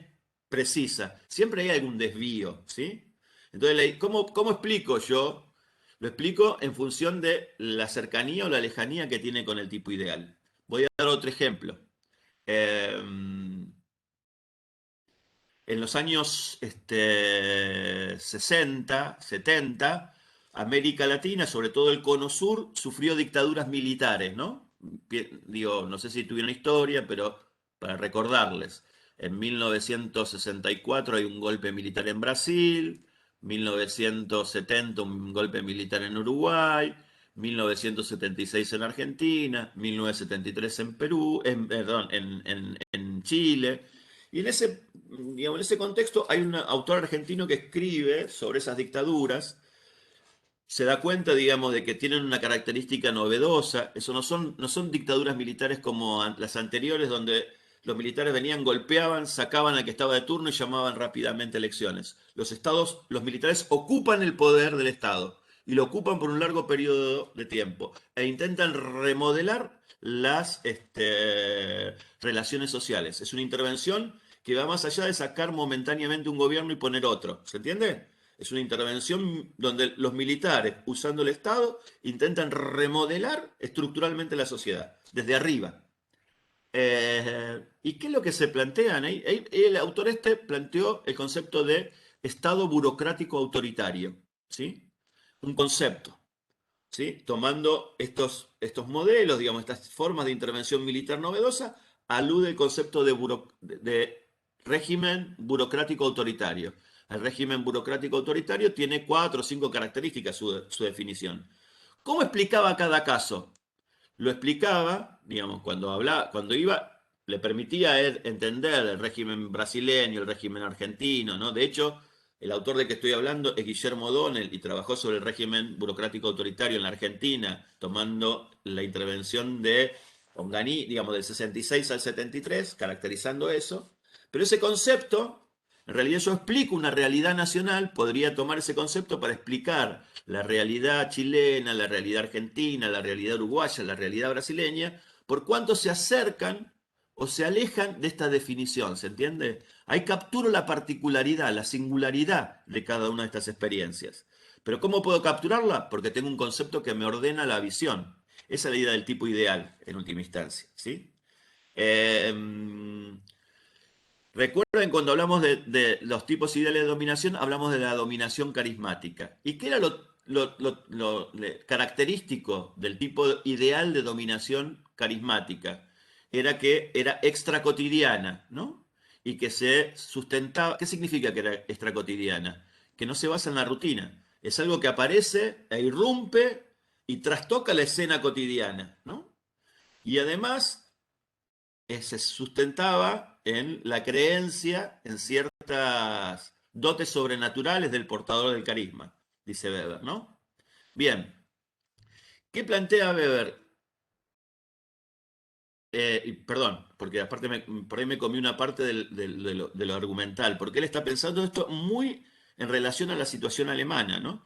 precisa. Siempre hay algún desvío, ¿sí? Entonces, ¿cómo explico yo? Lo explico en función de la cercanía o la lejanía que tiene con el tipo ideal. Voy a dar otro ejemplo. En los años 60, 70, América Latina, sobre todo el Cono Sur, sufrió dictaduras militares, ¿no? Digo, no sé si tuvieron historia, pero para recordarles, en 1964 hay un golpe militar en Brasil, 1970 un golpe militar en Uruguay, 1976 en Argentina, 1973 en Perú, perdón, en Chile. Y digamos, en ese contexto hay un autor argentino que escribe sobre esas dictaduras, se da cuenta, digamos, de que tienen una característica novedosa. Eso no son dictaduras militares como las anteriores, donde los militares venían, golpeaban, sacaban al que estaba de turno y llamaban rápidamente elecciones. Los militares ocupan el poder del Estado y lo ocupan por un largo periodo de tiempo e intentan remodelar las relaciones sociales. Es una intervención que va más allá de sacar momentáneamente un gobierno y poner otro. ¿Se entiende? Es una intervención donde los militares, usando el Estado, intentan remodelar estructuralmente la sociedad, desde arriba. ¿Y qué es lo que se plantean? El autor planteó el concepto de Estado burocrático autoritario, ¿sí? Un concepto, ¿sí? Tomando estos modelos, digamos, estas formas de intervención militar novedosa, alude el concepto de régimen burocrático autoritario. El régimen burocrático autoritario tiene 4 o 5 características su definición. ¿Cómo explicaba cada caso? Lo explicaba, digamos, cuando iba, le permitía a él entender el régimen brasileño, el régimen argentino, ¿no? De hecho, el autor de que estoy hablando es Guillermo O'Donnell y trabajó sobre el régimen burocrático autoritario en la Argentina, tomando la intervención de Onganí, digamos, del 66 al 73, caracterizando eso. Pero ese concepto, en realidad yo explico una realidad nacional, podría tomar ese concepto para explicar la realidad chilena, la realidad argentina, la realidad uruguaya, la realidad brasileña, por cuánto se acercan o se alejan de esta definición, ¿se entiende? Ahí capturo la particularidad, la singularidad de cada una de estas experiencias. Pero ¿cómo puedo capturarla? Porque tengo un concepto que me ordena la visión. Esa es la idea del tipo ideal, en última instancia, ¿sí? Eh, Recuerden cuando hablamos de los tipos ideales de dominación, hablamos de la dominación carismática. ¿Y qué era lo característico del tipo ideal de dominación carismática? Era que era extracotidiana, ¿no? Y que se sustentaba. ¿Qué significa que era extracotidiana? Que no se basa en la rutina. Es algo que aparece e irrumpe y trastoca la escena cotidiana, ¿no? Y además se sustentaba en la creencia en ciertas dotes sobrenaturales del portador del carisma, dice Weber, ¿no? Bien, ¿qué plantea Weber? Perdón, porque aparte por ahí me comí una parte de lo argumental, porque él está pensando esto muy en relación a la situación alemana, ¿no?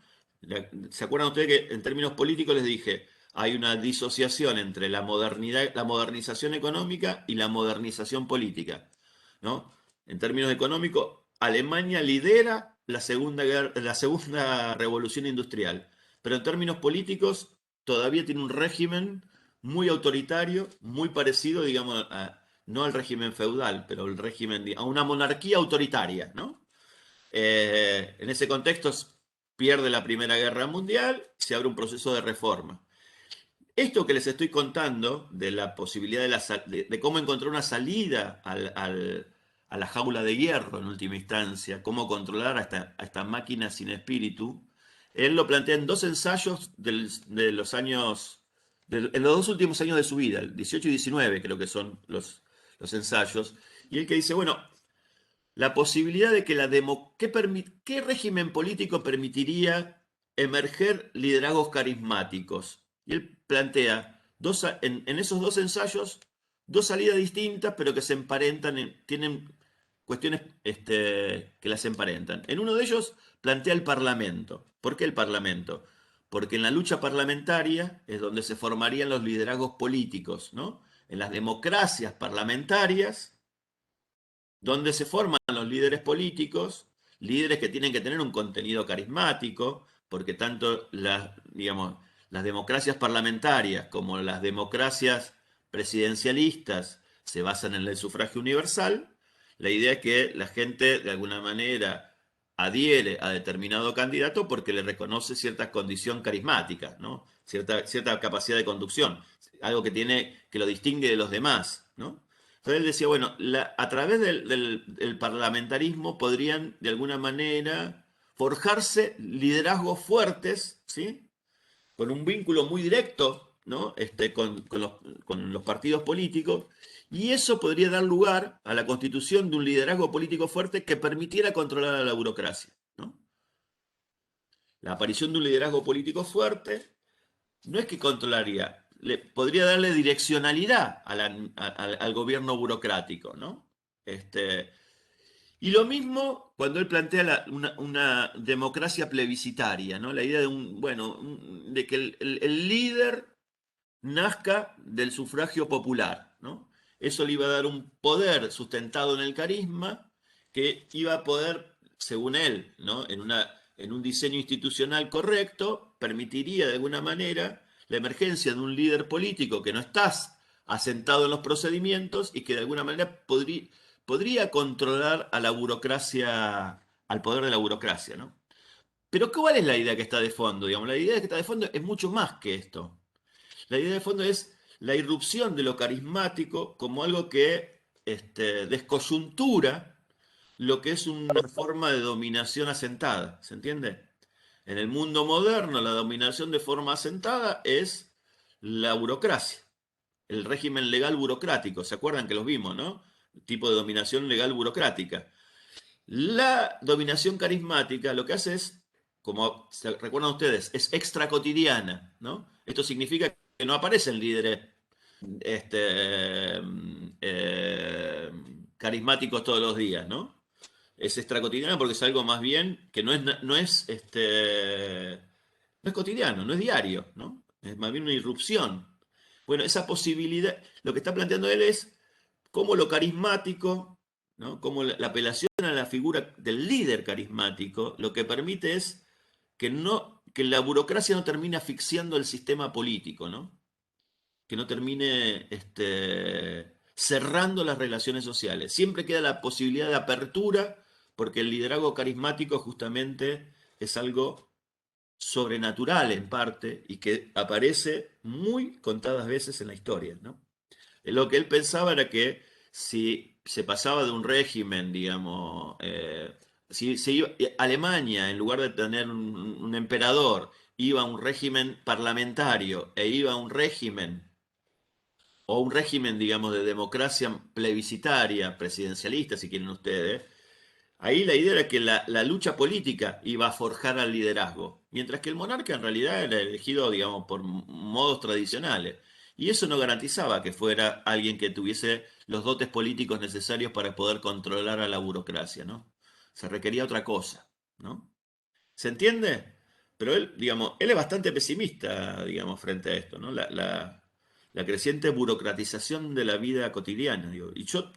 ¿Se acuerdan ustedes que en términos políticos les dije, hay una disociación entre la modernidad, la modernización económica y la modernización política, ¿no? En términos económicos, Alemania lidera la segunda revolución industrial, pero en términos políticos todavía tiene un régimen muy autoritario, muy parecido, digamos, no al régimen feudal, pero a una monarquía autoritaria, ¿no? En ese contexto pierde la Primera Guerra Mundial, se abre un proceso de reforma. Esto que les estoy contando, de la posibilidad de cómo encontrar una salida a la jaula de hierro en última instancia, cómo controlar a esta máquina sin espíritu, él lo plantea en 2 ensayos de los años, en los 2 últimos años de su vida, el 18 y 19 creo que son los ensayos, y él que dice, bueno, la posibilidad de que ¿qué régimen político permitiría emerger liderazgos carismáticos? Y él plantea en esos 2 ensayos 2 salidas distintas, pero que se emparentan, tienen cuestiones que las emparentan. En uno de ellos plantea el Parlamento. ¿Por qué el Parlamento? Porque en la lucha parlamentaria es donde se formarían los liderazgos políticos, ¿no? En las democracias parlamentarias donde se forman los líderes políticos, líderes que tienen que tener un contenido carismático, porque tanto digamos, las democracias parlamentarias como las democracias presidencialistas se basan en el sufragio universal. La idea es que la gente, de alguna manera, adhiere a determinado candidato porque le reconoce cierta condición carismática, ¿no? Cierta capacidad de conducción, algo que tiene, que lo distingue de los demás, ¿no? Entonces él decía, bueno, a través del parlamentarismo podrían de alguna manera forjarse liderazgos fuertes, ¿sí? Con un vínculo muy directo, ¿no? Con los partidos políticos, y eso podría dar lugar a la constitución de un liderazgo político fuerte que permitiera controlar a la burocracia, ¿no? La aparición de un liderazgo político fuerte no es que controlaría, podría darle direccionalidad al gobierno burocrático, ¿no? Y lo mismo cuando él plantea una democracia plebiscitaria, ¿no? La idea de de que el líder nazca del sufragio popular, ¿no? Eso le iba a dar un poder sustentado en el carisma que iba a poder, según él, ¿no? En un diseño institucional correcto, permitiría de alguna manera la emergencia de un líder político que no está asentado en los procedimientos y que de alguna manera podría controlar a la burocracia, al poder de la burocracia, ¿no? Pero ¿cuál es la idea que está de fondo? Digamos, la idea que está de fondo es mucho más que esto. La idea de fondo es la irrupción de lo carismático como algo que descoyuntura lo que es una forma de dominación asentada. ¿Se entiende? En el mundo moderno, la dominación de forma asentada es la burocracia, el régimen legal burocrático. ¿Se acuerdan que los vimos, no? El tipo de dominación legal burocrática. La dominación carismática lo que hace es, como se recuerdan ustedes, es extracotidiana, ¿no? Esto significa que no aparecen líderes este, carismáticos todos los días, ¿no? Es extracotidiana porque es algo más bien que no es cotidiano, no es diario, ¿no? Es más bien una irrupción. Bueno, esa posibilidad, lo que está planteando él es cómo lo carismático, ¿no? Cómo la apelación a la figura del líder carismático, lo que permite es que la burocracia no termine asfixiando el sistema político, ¿no? Que no termine cerrando las relaciones sociales. Siempre queda la posibilidad de apertura, porque el liderazgo carismático justamente es algo sobrenatural en parte y que aparece muy contadas veces en la historia, ¿no? Lo que él pensaba era que si se pasaba de un régimen, digamos, si se iba, Alemania, en lugar de tener un emperador, iba a un régimen parlamentario e iba a un régimen, o un régimen, digamos, de democracia plebiscitaria, presidencialista, si quieren ustedes, ahí la idea era que la lucha política iba a forjar al liderazgo, mientras que el monarca en realidad era elegido, digamos, por modos tradicionales. Y eso no garantizaba que fuera alguien que tuviese los dotes políticos necesarios para poder controlar a la burocracia, ¿no? Se requería otra cosa, ¿no? ¿Se entiende? Pero él, digamos, él es bastante pesimista, digamos, frente a esto, ¿no? La creciente burocratización de la vida cotidiana, digo. Y yo,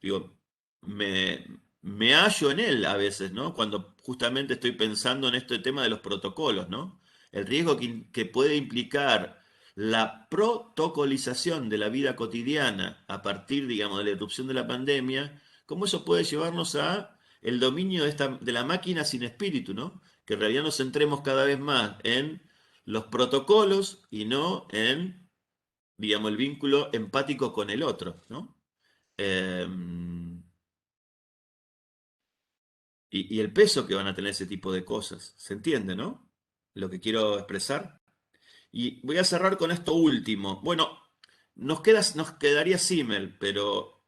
digo, me, me hallo en él a veces, ¿no? Cuando justamente estoy pensando en este tema de los protocolos, ¿no? El riesgo que puede implicar la protocolización de la vida cotidiana a partir, digamos, de la irrupción de la pandemia, cómo eso puede llevarnos a el dominio de la máquina sin espíritu, ¿no? Que en realidad nos centremos cada vez más en los protocolos y no en, digamos, el vínculo empático con el otro, ¿no? Eh, y el peso que van a tener ese tipo de cosas. ¿Se entiende, no? Lo que quiero expresar. Y voy a cerrar con esto último. Bueno, nos quedaría Simmel, pero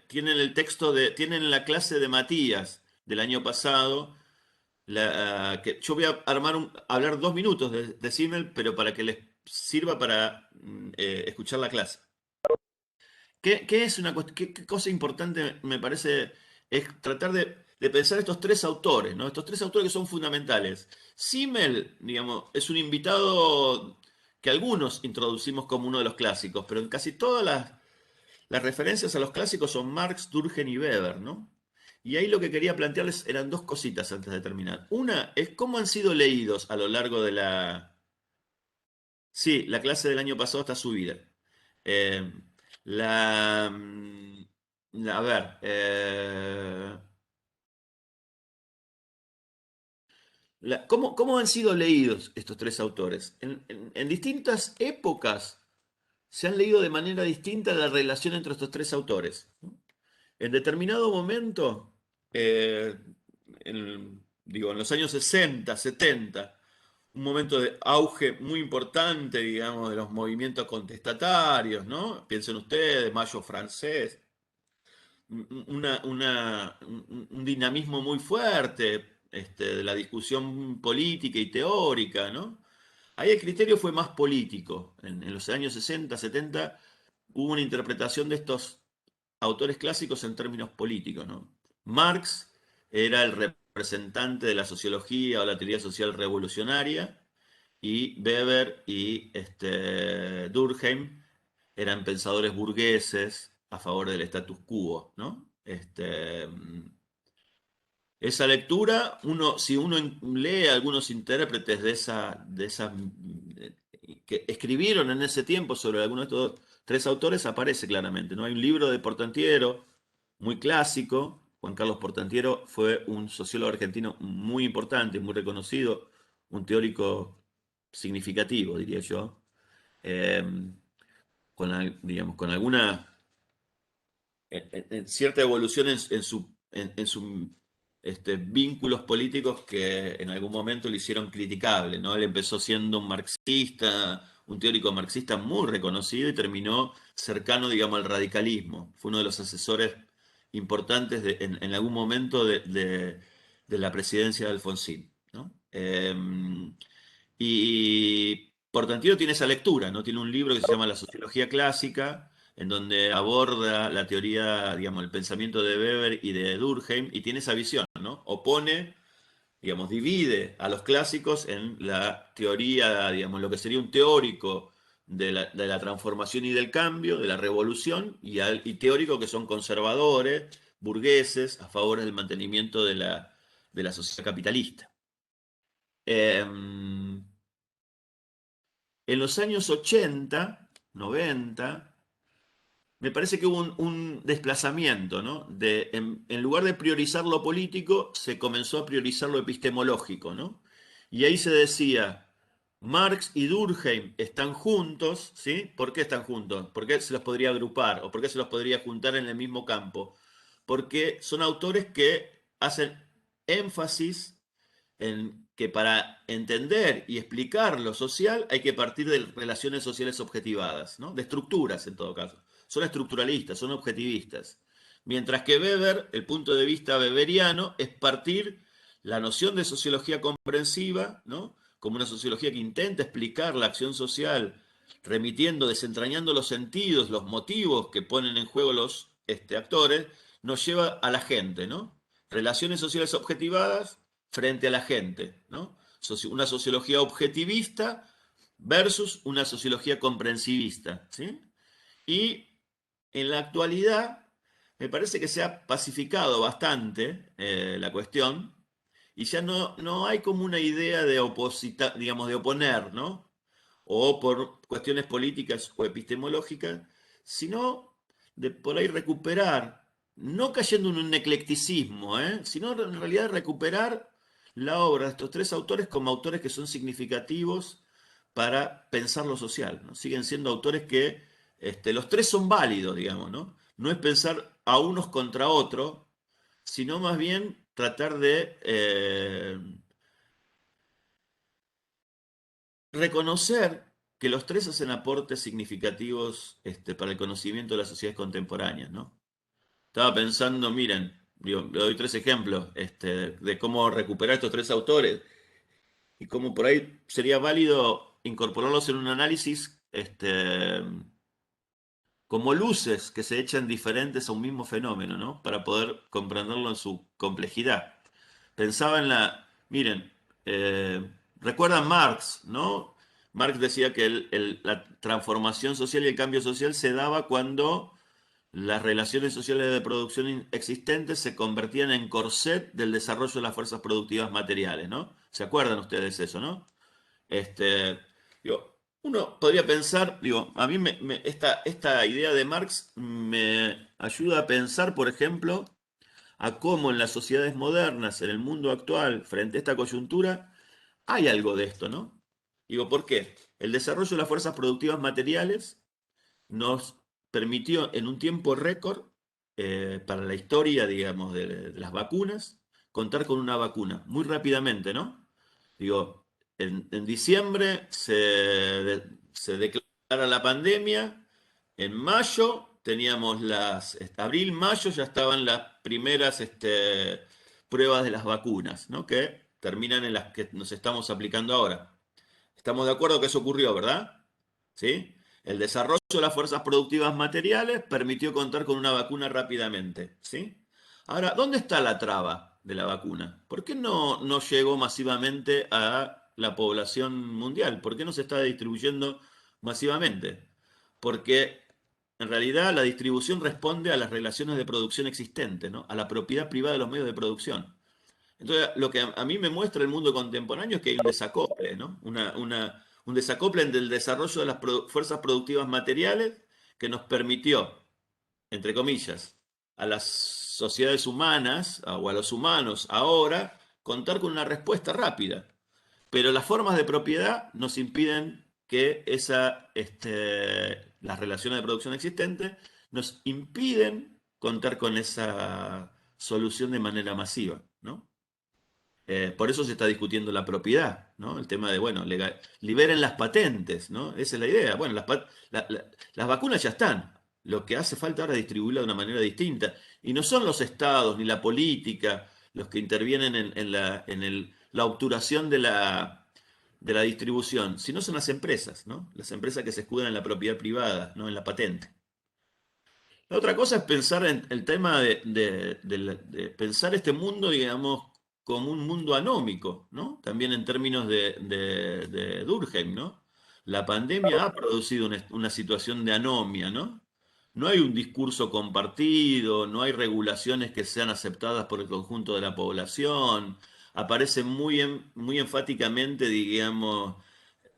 tienen el texto tienen la clase de Matías del año pasado. Que yo voy a hablar 2 minutos de Simmel, pero para que les sirva para escuchar la clase. ¿Qué es qué cosa importante me parece? Es tratar de pensar estos tres autores, ¿no? Estos tres autores que son fundamentales. Simmel, digamos, es un invitado que algunos introducimos como uno de los clásicos, pero en casi todas las referencias a los clásicos son Marx, Durkheim y Weber, ¿no? Y ahí lo que quería plantearles eran dos cositas antes de terminar. Una es cómo han sido leídos a lo largo de la... Sí, la clase del año pasado está subida. Eh, la, a ver, ¿Cómo han sido leídos estos tres autores? En distintas épocas se han leído de manera distinta la relación entre estos tres autores, ¿no? En determinado momento, digo, en los años 60, 70, un momento de auge muy importante, digamos, de los movimientos contestatarios, ¿no? Piensen ustedes, Mayo francés, un dinamismo muy fuerte, de la discusión política y teórica, ¿no? Ahí el criterio fue más político. En los años 60, 70 hubo una interpretación de estos autores clásicos en términos políticos, ¿no? Marx era el representante de la sociología o la teoría social revolucionaria, y Weber y Durkheim eran pensadores burgueses a favor del status quo, ¿no? Esa lectura, si uno lee a algunos intérpretes que escribieron en ese tiempo sobre algunos de estos tres autores, aparece claramente, ¿no? Hay un libro de Portantiero muy clásico. Juan Carlos Portantiero fue un sociólogo argentino muy importante, muy reconocido, un teórico significativo, diría yo, eh, digamos, con alguna en cierta evolución en sus vínculos políticos que en algún momento le hicieron criticable, ¿no? Él empezó siendo un marxista, un teórico marxista muy reconocido, y terminó cercano, digamos, al radicalismo. Fue uno de los asesores importantes en algún momento de la presidencia de Alfonsín, ¿no? Y Portantiero tiene esa lectura, ¿no? Tiene un libro que se llama La Sociología Clásica, en donde aborda la teoría, digamos, el pensamiento de Weber y de Durkheim, y tiene esa visión, ¿no? Opone, digamos, divide a los clásicos en la teoría, digamos, lo que sería un teórico de la transformación y del cambio, de la revolución, y teóricos que son conservadores, burgueses, a favor del mantenimiento de la sociedad capitalista. En los años 80, 90, me parece que hubo un desplazamiento, ¿no? En lugar de priorizar lo político, se comenzó a priorizar lo epistemológico, ¿no? Y ahí se decía, Marx y Durkheim están juntos, ¿sí? ¿Por qué están juntos? ¿Por qué se los podría agrupar? ¿O por qué se los podría juntar en el mismo campo? Porque son autores que hacen énfasis en que para entender y explicar lo social hay que partir de relaciones sociales objetivadas, ¿no? De estructuras en todo caso. Son estructuralistas, son objetivistas. Mientras que Weber, el punto de vista weberiano, es partir la noción de sociología comprensiva, ¿no? Como una sociología que intenta explicar la acción social, remitiendo, desentrañando los sentidos, los motivos que ponen en juego los actores, nos lleva a la gente, ¿no? Relaciones sociales objetivadas frente a la gente, ¿no? Una sociología objetivista versus una sociología comprensivista, ¿sí? Y en la actualidad me parece que se ha pacificado bastante la cuestión, y ya no hay como una idea digamos, de oponer, ¿no? O por cuestiones políticas o epistemológicas, sino de por ahí recuperar, no cayendo en un eclecticismo, sino en realidad recuperar la obra de estos tres autores como autores que son significativos para pensar lo social, ¿no? Siguen siendo autores que los tres son válidos, digamos, ¿no? No es pensar a unos contra otros, sino más bien tratar de reconocer que los tres hacen aportes significativos para el conocimiento de las sociedades contemporáneas, ¿no? Estaba pensando, miren, digo, le doy tres ejemplos de cómo recuperar estos tres autores y cómo por ahí sería válido incorporarlos en un análisis como luces que se echan diferentes a un mismo fenómeno, ¿no? Para poder comprenderlo en su complejidad. Pensaba miren, recuerdan Marx, ¿no? Marx decía que la transformación social y el cambio social se daba cuando las relaciones sociales de producción existentes se convertían en corset del desarrollo de las fuerzas productivas materiales, ¿no? ¿Se acuerdan ustedes eso, no? Uno podría pensar, a mí esta idea de Marx me ayuda a pensar, por ejemplo, a cómo en las sociedades modernas, en el mundo actual, frente a esta coyuntura, hay algo de esto, ¿no? Digo, ¿por qué? El desarrollo de las fuerzas productivas materiales nos permitió en un tiempo récord, para la historia, digamos, de las vacunas, contar con una vacuna muy rápidamente, ¿no? Digo, en diciembre se declara la pandemia, en mayo teníamos abril, mayo ya estaban las primeras pruebas de las vacunas, ¿no? Que terminan en las que nos estamos aplicando ahora. Estamos de acuerdo que eso ocurrió, ¿verdad? ¿Sí? El desarrollo de las fuerzas productivas materiales permitió contar con una vacuna rápidamente, ¿sí? Ahora, ¿dónde está la traba de la vacuna? ¿Por qué no llegó masivamente a la población mundial? ¿Por qué no se está distribuyendo masivamente? Porque en realidad la distribución responde a las relaciones de producción existentes, ¿no? A la propiedad privada de los medios de producción. Entonces, lo que a mí me muestra el mundo contemporáneo es que hay un desacople, ¿no? Un desacople entre el desarrollo de las fuerzas productivas materiales que nos permitió, entre comillas, a las sociedades humanas o a los humanos ahora contar con una respuesta rápida. Pero las formas de propiedad nos impiden que las relaciones de producción existentes nos impiden contar con esa solución de manera masiva, ¿no? Por eso se está discutiendo la propiedad, ¿no? El tema de, bueno, liberen las patentes, ¿no? Esa es la idea. Bueno, las vacunas ya están. Lo que hace falta ahora es distribuirlas de una manera distinta. Y no son los estados ni la política los que intervienen la obturación de la distribución, sino son las empresas, ¿no? Las empresas que se escudan en la propiedad privada, no en la patente. La otra cosa es pensar en el tema de pensar este mundo, digamos, como un mundo anómico, ¿no? También en términos de Durkheim, ¿no? La pandemia ha producido una situación de anomia, ¿no? No hay un discurso compartido, no hay regulaciones que sean aceptadas por el conjunto de la población. Aparecen muy enfáticamente, digamos,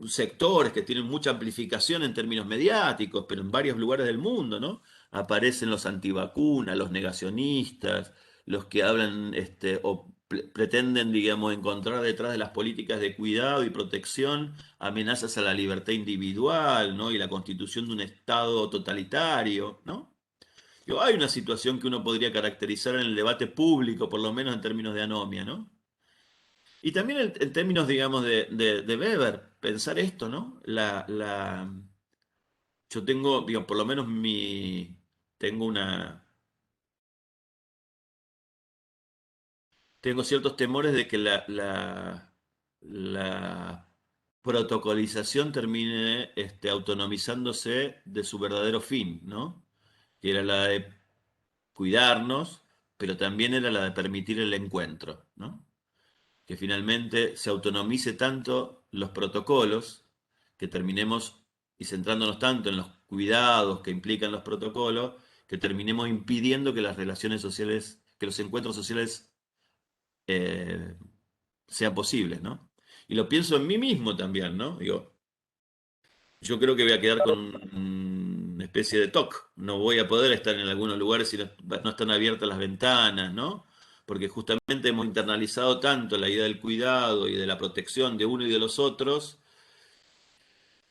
sectores que tienen mucha amplificación en términos mediáticos, pero en varios lugares del mundo, ¿no? Aparecen los antivacunas, los negacionistas, los que hablan o pretenden, digamos, encontrar detrás de las políticas de cuidado y protección amenazas a la libertad individual, ¿no? Y la constitución de un Estado totalitario, ¿no? Hay una situación que uno podría caracterizar en el debate público, por lo menos en términos de anomia, ¿no? Y también en términos, digamos, de Weber, pensar esto, ¿no? Yo tengo, digo, por lo menos tengo tengo ciertos temores de que la protocolización termine autonomizándose de su verdadero fin, ¿no? Que era la de cuidarnos, pero también era la de permitir el encuentro, ¿no? Que finalmente se autonomice tanto los protocolos, que terminemos y centrándonos tanto en los cuidados que implican los protocolos, que terminemos impidiendo que las relaciones sociales, que los encuentros sociales eh, sean posibles, ¿no? Y lo pienso en mí mismo también, ¿no? Digo, yo creo que voy a quedar con una especie de TOC. No voy a poder estar en algunos lugares si no están abiertas las ventanas, ¿no? Porque justamente hemos internalizado tanto la idea del cuidado y de la protección de uno y de los otros.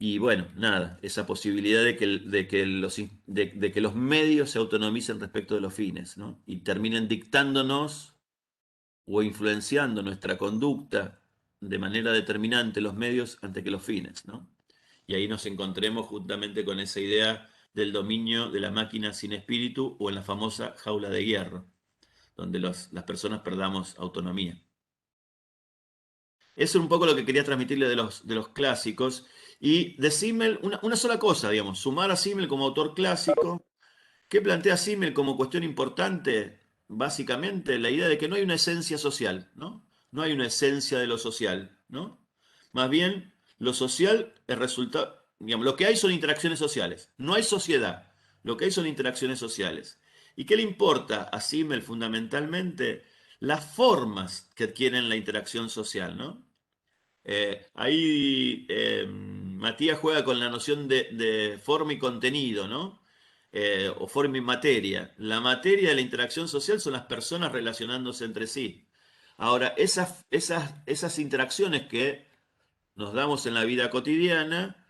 Y bueno, nada, esa posibilidad de que los medios se autonomicen respecto de los fines, ¿no? Y terminen dictándonos o influenciando nuestra conducta de manera determinante los medios ante que los fines, ¿no? Y ahí nos encontremos justamente con esa idea del dominio de la máquina sin espíritu o en la famosa jaula de hierro, donde las personas perdamos autonomía. Eso es un poco lo que quería transmitirle de los clásicos. Y de Simmel, una sola cosa, digamos, sumar a Simmel como autor clásico. ¿Qué plantea Simmel como cuestión importante? Básicamente la idea de que no hay una esencia social, ¿no? No hay una esencia de lo social, ¿no? Más bien, lo social es resultado, digamos, lo que hay son interacciones sociales. No hay sociedad, lo que hay son interacciones sociales. ¿Y qué le importa a Simmel fundamentalmente? Las formas que adquieren la interacción social, ¿no? Ahí Matías juega con la noción de forma y contenido, ¿no? O forma y materia. La materia de la interacción social son las personas relacionándose entre sí. Ahora, esas interacciones que nos damos en la vida cotidiana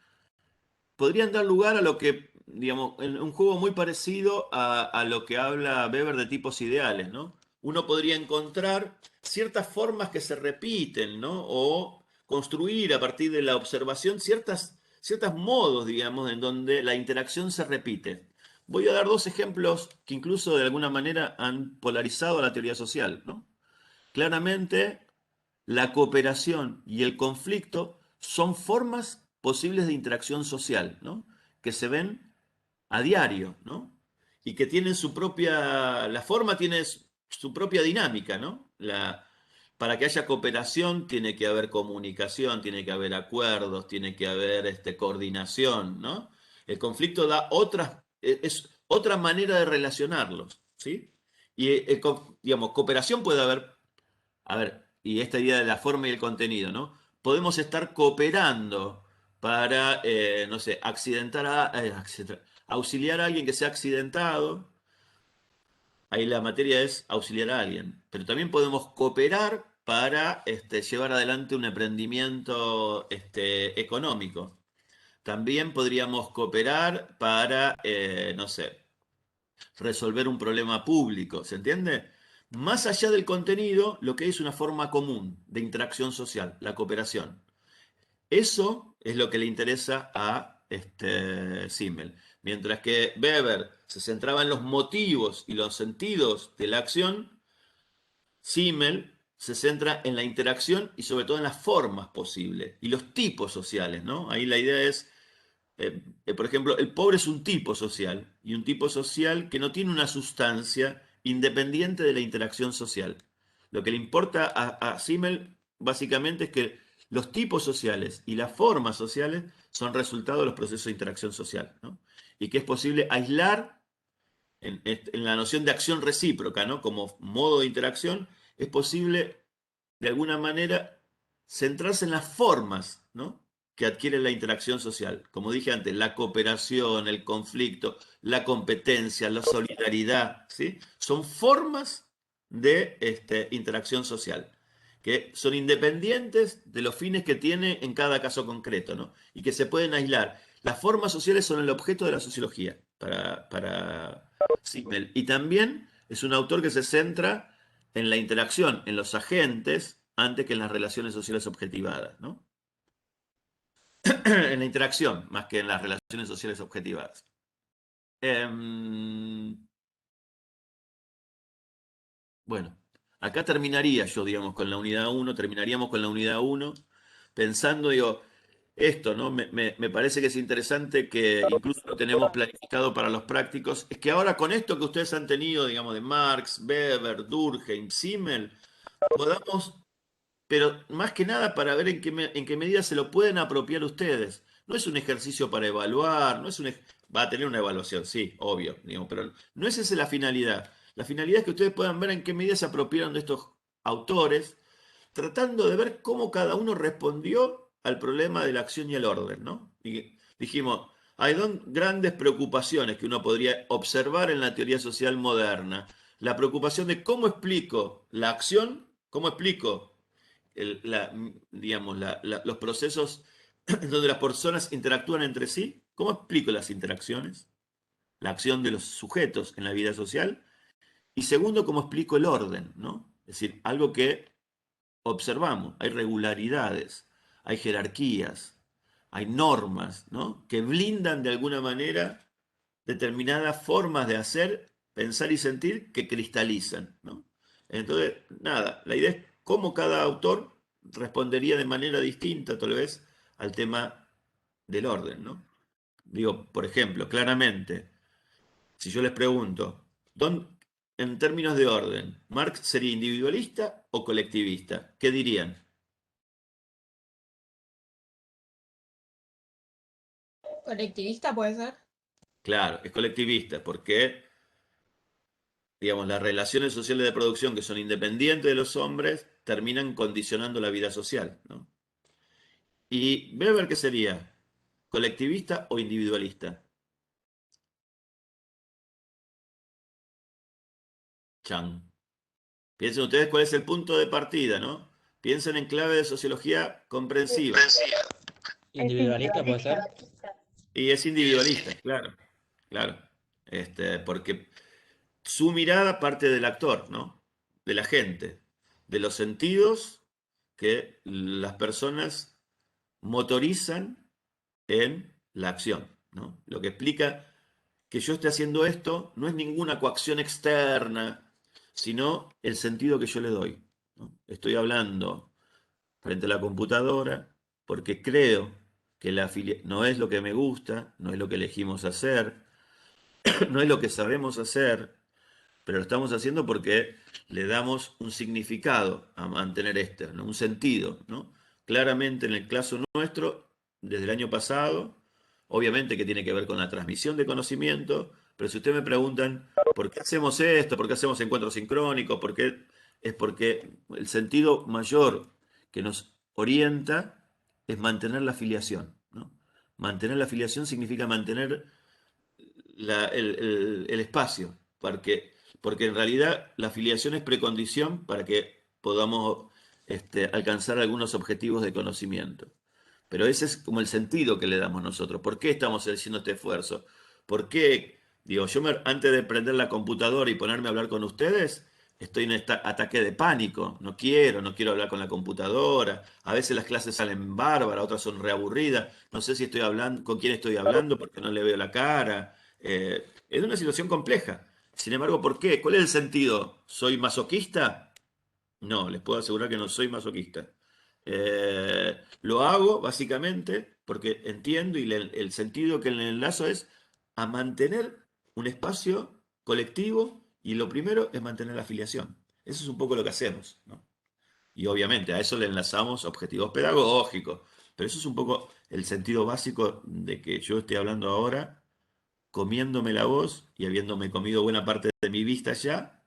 podrían dar lugar a lo que, digamos, en un juego muy parecido a lo que habla Weber de tipos ideales, ¿no? Uno podría encontrar ciertas formas que se repiten, ¿no? O construir a partir de la observación ciertos modos, digamos, en donde la interacción se repite. Voy a dar dos ejemplos que incluso de alguna manera han polarizado a la teoría social, ¿no? Claramente, la cooperación y el conflicto son formas posibles de interacción social, ¿no? Que se ven a diario, ¿no? Y que tienen la forma tiene su propia dinámica, ¿no? Para que haya cooperación tiene que haber comunicación, tiene que haber acuerdos, tiene que haber coordinación, ¿no? El conflicto da es otra manera de relacionarlos, ¿sí? Y, digamos, cooperación puede haber, a ver, y esta idea de la forma y el contenido, ¿no? Podemos estar cooperando para, no sé, auxiliar a alguien que sea accidentado. Ahí la materia es auxiliar a alguien. Pero también podemos cooperar para llevar adelante un emprendimiento económico. También podríamos cooperar para, no sé, resolver un problema público, ¿se entiende? Más allá del contenido, lo que es una forma común de interacción social, la cooperación. Eso es lo que le interesa a Simmel. Mientras que Weber se centraba en los motivos y los sentidos de la acción, Simmel se centra en la interacción y sobre todo en las formas posibles y los tipos sociales, ¿no? Ahí la idea es por ejemplo, el pobre es un tipo social y un tipo social que no tiene una sustancia independiente de la interacción social. Lo que le importa a Simmel básicamente es que los tipos sociales y las formas sociales son resultado de los procesos de interacción social, ¿no? Y que es posible aislar en la noción de acción recíproca, ¿no? Como modo de interacción, es posible de alguna manera centrarse en las formas, ¿no? Que adquiere la interacción social. Como dije antes, la cooperación, el conflicto, la competencia, la solidaridad, ¿sí? Son formas de interacción social que son independientes de los fines que tiene en cada caso concreto, ¿no? Y que se pueden aislar. Las formas sociales son el objeto de la sociología para Simmel. Y también es un autor que se centra en la interacción, en los agentes, antes que en las relaciones sociales objetivadas, ¿no? En la interacción, más que en las relaciones sociales objetivadas. Bueno, acá terminaría yo, digamos, con la unidad uno, terminaríamos con la unidad uno, pensando, digo, esto, ¿no? Me parece que es interesante que incluso lo tenemos planificado para los prácticos, es que ahora con esto que ustedes han tenido, digamos, de Marx, Weber, Durkheim, Simmel, podamos, pero más que nada para ver en qué medida se lo pueden apropiar ustedes. No es un ejercicio para evaluar, no es va a tener una evaluación, sí, obvio, digamos, pero no es esa la finalidad. La finalidad es que ustedes puedan ver en qué medida se apropiaron de estos autores, tratando de ver cómo cada uno respondió al problema de la acción y el orden, ¿no? Y dijimos, hay dos grandes preocupaciones que uno podría observar en la teoría social moderna. La preocupación de cómo explico la acción, cómo explico digamos, los procesos donde las personas interactúan entre sí, cómo explico las interacciones, la acción de los sujetos en la vida social, y segundo, cómo explico el orden, ¿no? Es decir, algo que observamos, hay regularidades, hay jerarquías, hay normas, ¿no? Que blindan de alguna manera determinadas formas de hacer, pensar y sentir que cristalizan, ¿no? Entonces, nada, la idea es cómo cada autor respondería de manera distinta, tal vez, al tema del orden, ¿no? Digo, por ejemplo, claramente, si yo les pregunto, en términos de orden, ¿Marx sería individualista o colectivista? ¿Qué dirían? ¿Colectivista puede ser? Claro, es colectivista, porque, digamos, las relaciones sociales de producción que son independientes de los hombres terminan condicionando la vida social, ¿no? Y Weber, ¿qué sería? ¿Colectivista o individualista? Chan. Piensen ustedes cuál es el punto de partida, ¿no? Piensen en clave de sociología comprensiva. Individualista puede ser. Y es individualista, claro, claro. Porque su mirada parte del actor, ¿no? De la gente, de los sentidos que las personas motorizan en la acción, ¿no? Lo que explica que yo esté haciendo esto no es ninguna coacción externa, sino el sentido que yo le doy, ¿no? Estoy hablando frente a la computadora porque creo que no es lo que me gusta, no es lo que elegimos hacer, no es lo que sabemos hacer, pero lo estamos haciendo porque le damos un significado a mantener ¿no? Un sentido, ¿no? Claramente en el caso nuestro, desde el año pasado, obviamente que tiene que ver con la transmisión de conocimiento, pero si ustedes me preguntan, ¿por qué hacemos esto? ¿Por qué hacemos encuentros sincrónicos? ¿Por qué? Es porque el sentido mayor que nos orienta es mantener la afiliación, ¿no? Mantener la afiliación significa mantener el espacio, porque en realidad la afiliación es precondición para que podamos alcanzar algunos objetivos de conocimiento. Pero ese es como el sentido que le damos nosotros. ¿Por qué estamos haciendo este esfuerzo? ¿Por qué? Digo, antes de prender la computadora y ponerme a hablar con ustedes, estoy en este ataque de pánico. No quiero hablar con la computadora. A veces las clases salen bárbaras, otras son reaburridas. No sé si estoy hablando, con quién estoy hablando porque no le veo la cara. Es una situación compleja. Sin embargo, ¿por qué? ¿Cuál es el sentido? ¿Soy masoquista? No, les puedo asegurar que no soy masoquista. Lo hago básicamente porque entiendo y el sentido que le enlazo es a mantener un espacio colectivo y lo primero es mantener la afiliación. Eso es un poco lo que hacemos, ¿no? Y obviamente a eso le enlazamos objetivos pedagógicos, pero eso es un poco el sentido básico de que yo estoy hablando ahora, comiéndome la voz y habiéndome comido buena parte de mi vista ya,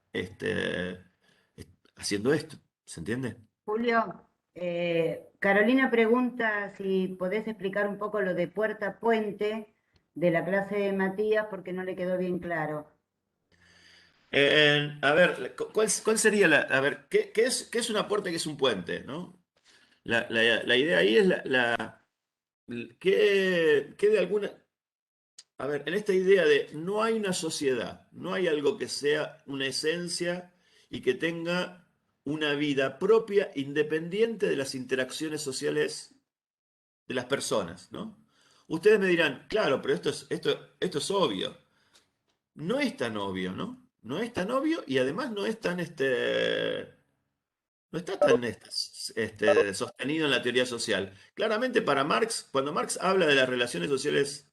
haciendo esto, ¿se entiende? Julio, Carolina pregunta si podés explicar un poco lo de puerta puente de la clase de Matías porque no le quedó bien claro. A ver, ¿cuál sería a ver, ¿qué es una puerta y qué es un puente, ¿no? La idea ahí es que de alguna, a ver, en esta idea de no hay una sociedad, no hay algo que sea una esencia y que tenga una vida propia independiente de las interacciones sociales de las personas, ¿no? Ustedes me dirán, claro, pero esto es obvio. No es tan obvio, ¿no? No es tan obvio y además no es tan no está tan sostenido en la teoría social. Claramente para Marx, cuando Marx habla de las relaciones sociales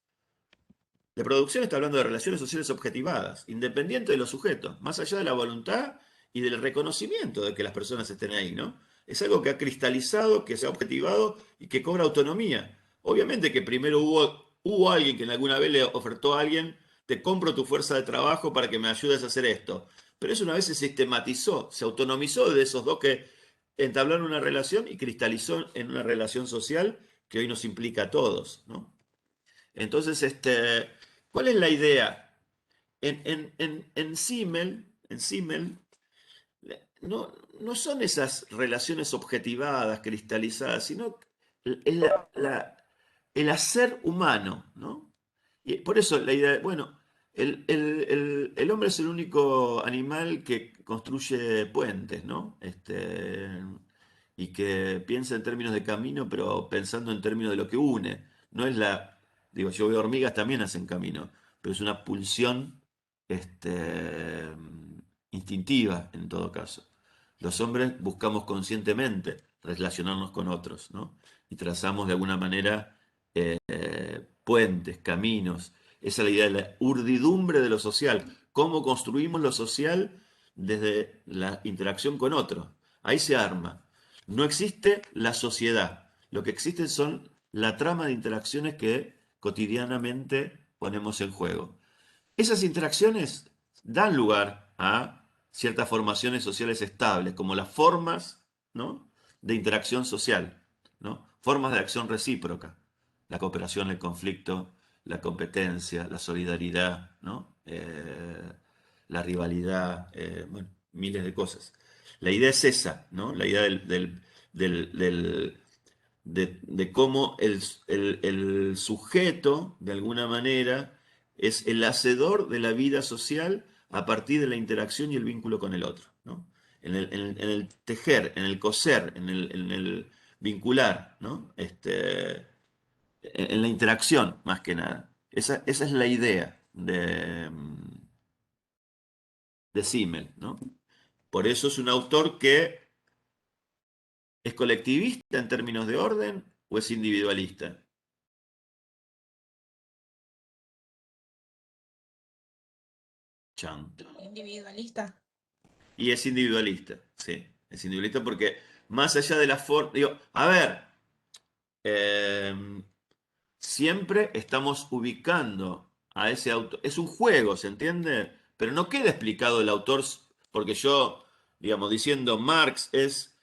de producción, está hablando de relaciones sociales objetivadas, independientes de los sujetos, más allá de la voluntad y del reconocimiento de que las personas estén ahí, ¿no? Es algo que ha cristalizado, que se ha objetivado y que cobra autonomía. Obviamente que primero hubo alguien que en alguna vez le ofertó a alguien, te compro tu fuerza de trabajo para que me ayudes a hacer esto. Pero eso una vez se sistematizó, se autonomizó de esos dos que entablaron una relación y cristalizó en una relación social que hoy nos implica a todos, ¿no? Entonces, ¿cuál es la idea? En Simmel, no son esas relaciones objetivadas, cristalizadas, sino el, el hacer humano, ¿no? Y por eso la idea, bueno, el hombre es el único animal que construye puentes, ¿no? Y que piensa en términos de camino, pero pensando en términos de lo que une. No es digo, yo veo hormigas también hacen camino, pero es una pulsión, este, instintiva en todo caso. Los hombres buscamos conscientemente relacionarnos con otros, ¿no? Y trazamos de alguna manera puentes, caminos. Esa es la idea de la urdidumbre de lo social. ¿Cómo construimos lo social desde la interacción con otro? Ahí se arma. No existe la sociedad. Lo que existe son la trama de interacciones que cotidianamente ponemos en juego. Esas interacciones dan lugar a ciertas formaciones sociales estables, como las formas, ¿no?, de interacción social, ¿no? Formas de acción recíproca, la cooperación, el conflicto, la competencia, la solidaridad, ¿no? La rivalidad, bueno, miles de cosas. La idea es esa, ¿no? La idea de cómo el sujeto, de alguna manera, es el hacedor de la vida social a partir de la interacción y el vínculo con el otro, ¿no? En el tejer, en el coser, en el vincular, ¿no? En la interacción, más que nada. Esa es la idea de Simmel, ¿no? Por eso es un autor que es colectivista en términos de orden o es individualista. Chan. Individualista. Y es individualista, sí. Es individualista porque más allá de la forma, digo, a ver, eh, siempre estamos ubicando a ese autor. Es un juego, ¿se entiende? Pero no queda explicado el autor, porque yo, digamos, diciendo Marx es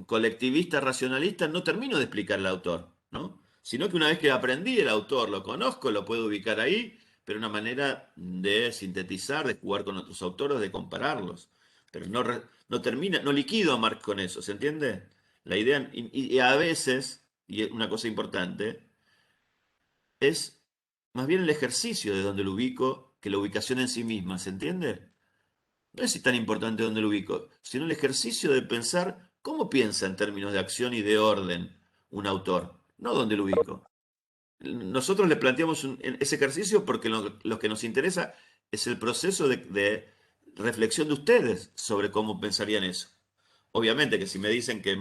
colectivista, racionalista, no termino de explicar el autor, ¿no? Sino que una vez que aprendí el autor, lo conozco, lo puedo ubicar ahí, pero una manera de sintetizar, de jugar con otros autores, de compararlos. Pero no termina, no liquido a Marx con eso, ¿se entiende? La idea, y a veces, y es una cosa importante, es más bien el ejercicio de donde lo ubico que la ubicación en sí misma, ¿se entiende? No es tan importante dónde lo ubico, sino el ejercicio de pensar cómo piensa en términos de acción y de orden un autor, no dónde lo ubico. Nosotros le planteamos ese ejercicio porque lo que nos interesa es el proceso de reflexión de ustedes sobre cómo pensarían eso. Obviamente que si me dicen que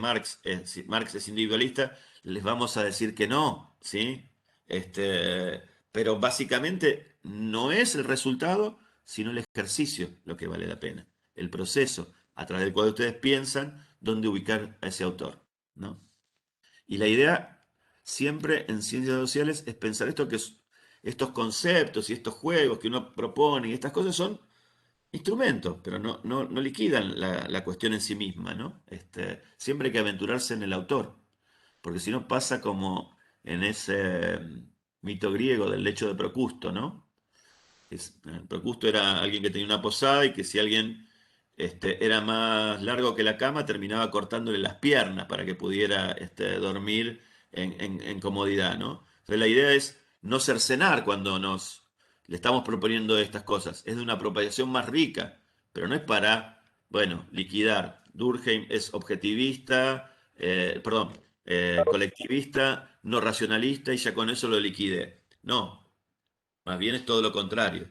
si Marx es individualista, les vamos a decir que no, ¿sí? Este, pero básicamente no es el resultado, sino el ejercicio lo que vale la pena. El proceso a través del cual ustedes piensan dónde ubicar a ese autor, ¿no? Y la idea siempre en ciencias sociales es pensar estos conceptos y estos juegos que uno propone y estas cosas son instrumentos, pero no liquidan la cuestión en sí misma, ¿no? Siempre hay que aventurarse en el autor, porque si no pasa como en ese mito griego del lecho de Procusto, ¿no? Procusto era alguien que tenía una posada y que si alguien era más largo que la cama, terminaba cortándole las piernas para que pudiera dormir en comodidad, ¿no? Entonces la idea es no cercenar cuando le estamos proponiendo estas cosas. Es de una propagación más rica, pero no es para, bueno, liquidar. Durkheim es objetivista, perdón, colectivista, no racionalista y ya con eso lo liquide. No, más bien es todo lo contrario.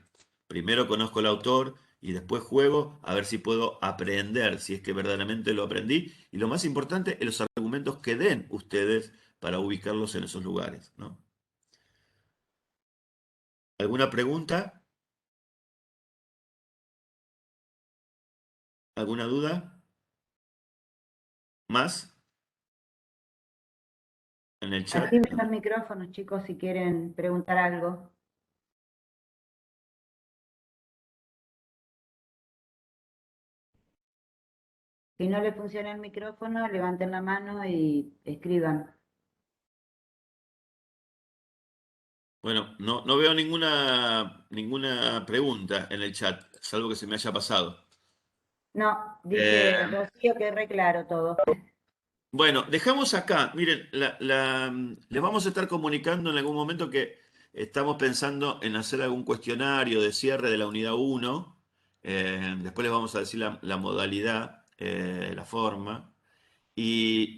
Primero conozco al autor y después juego a ver si puedo aprender, si es que verdaderamente lo aprendí. Y lo más importante es los argumentos que den ustedes para ubicarlos en esos lugares, ¿no? ¿Alguna pregunta? ¿Alguna duda? ¿Más? En el chat. Activen los micrófonos, chicos, si quieren preguntar algo. Si no le funciona el micrófono, levanten la mano y escriban. Bueno, no veo ninguna pregunta en el chat, salvo que se me haya pasado. No, dice Rocío que re claro todo. Bueno, dejamos acá. Miren, les vamos a estar comunicando en algún momento que estamos pensando en hacer algún cuestionario de cierre de la unidad 1. Después les vamos a decir la modalidad, la forma. Y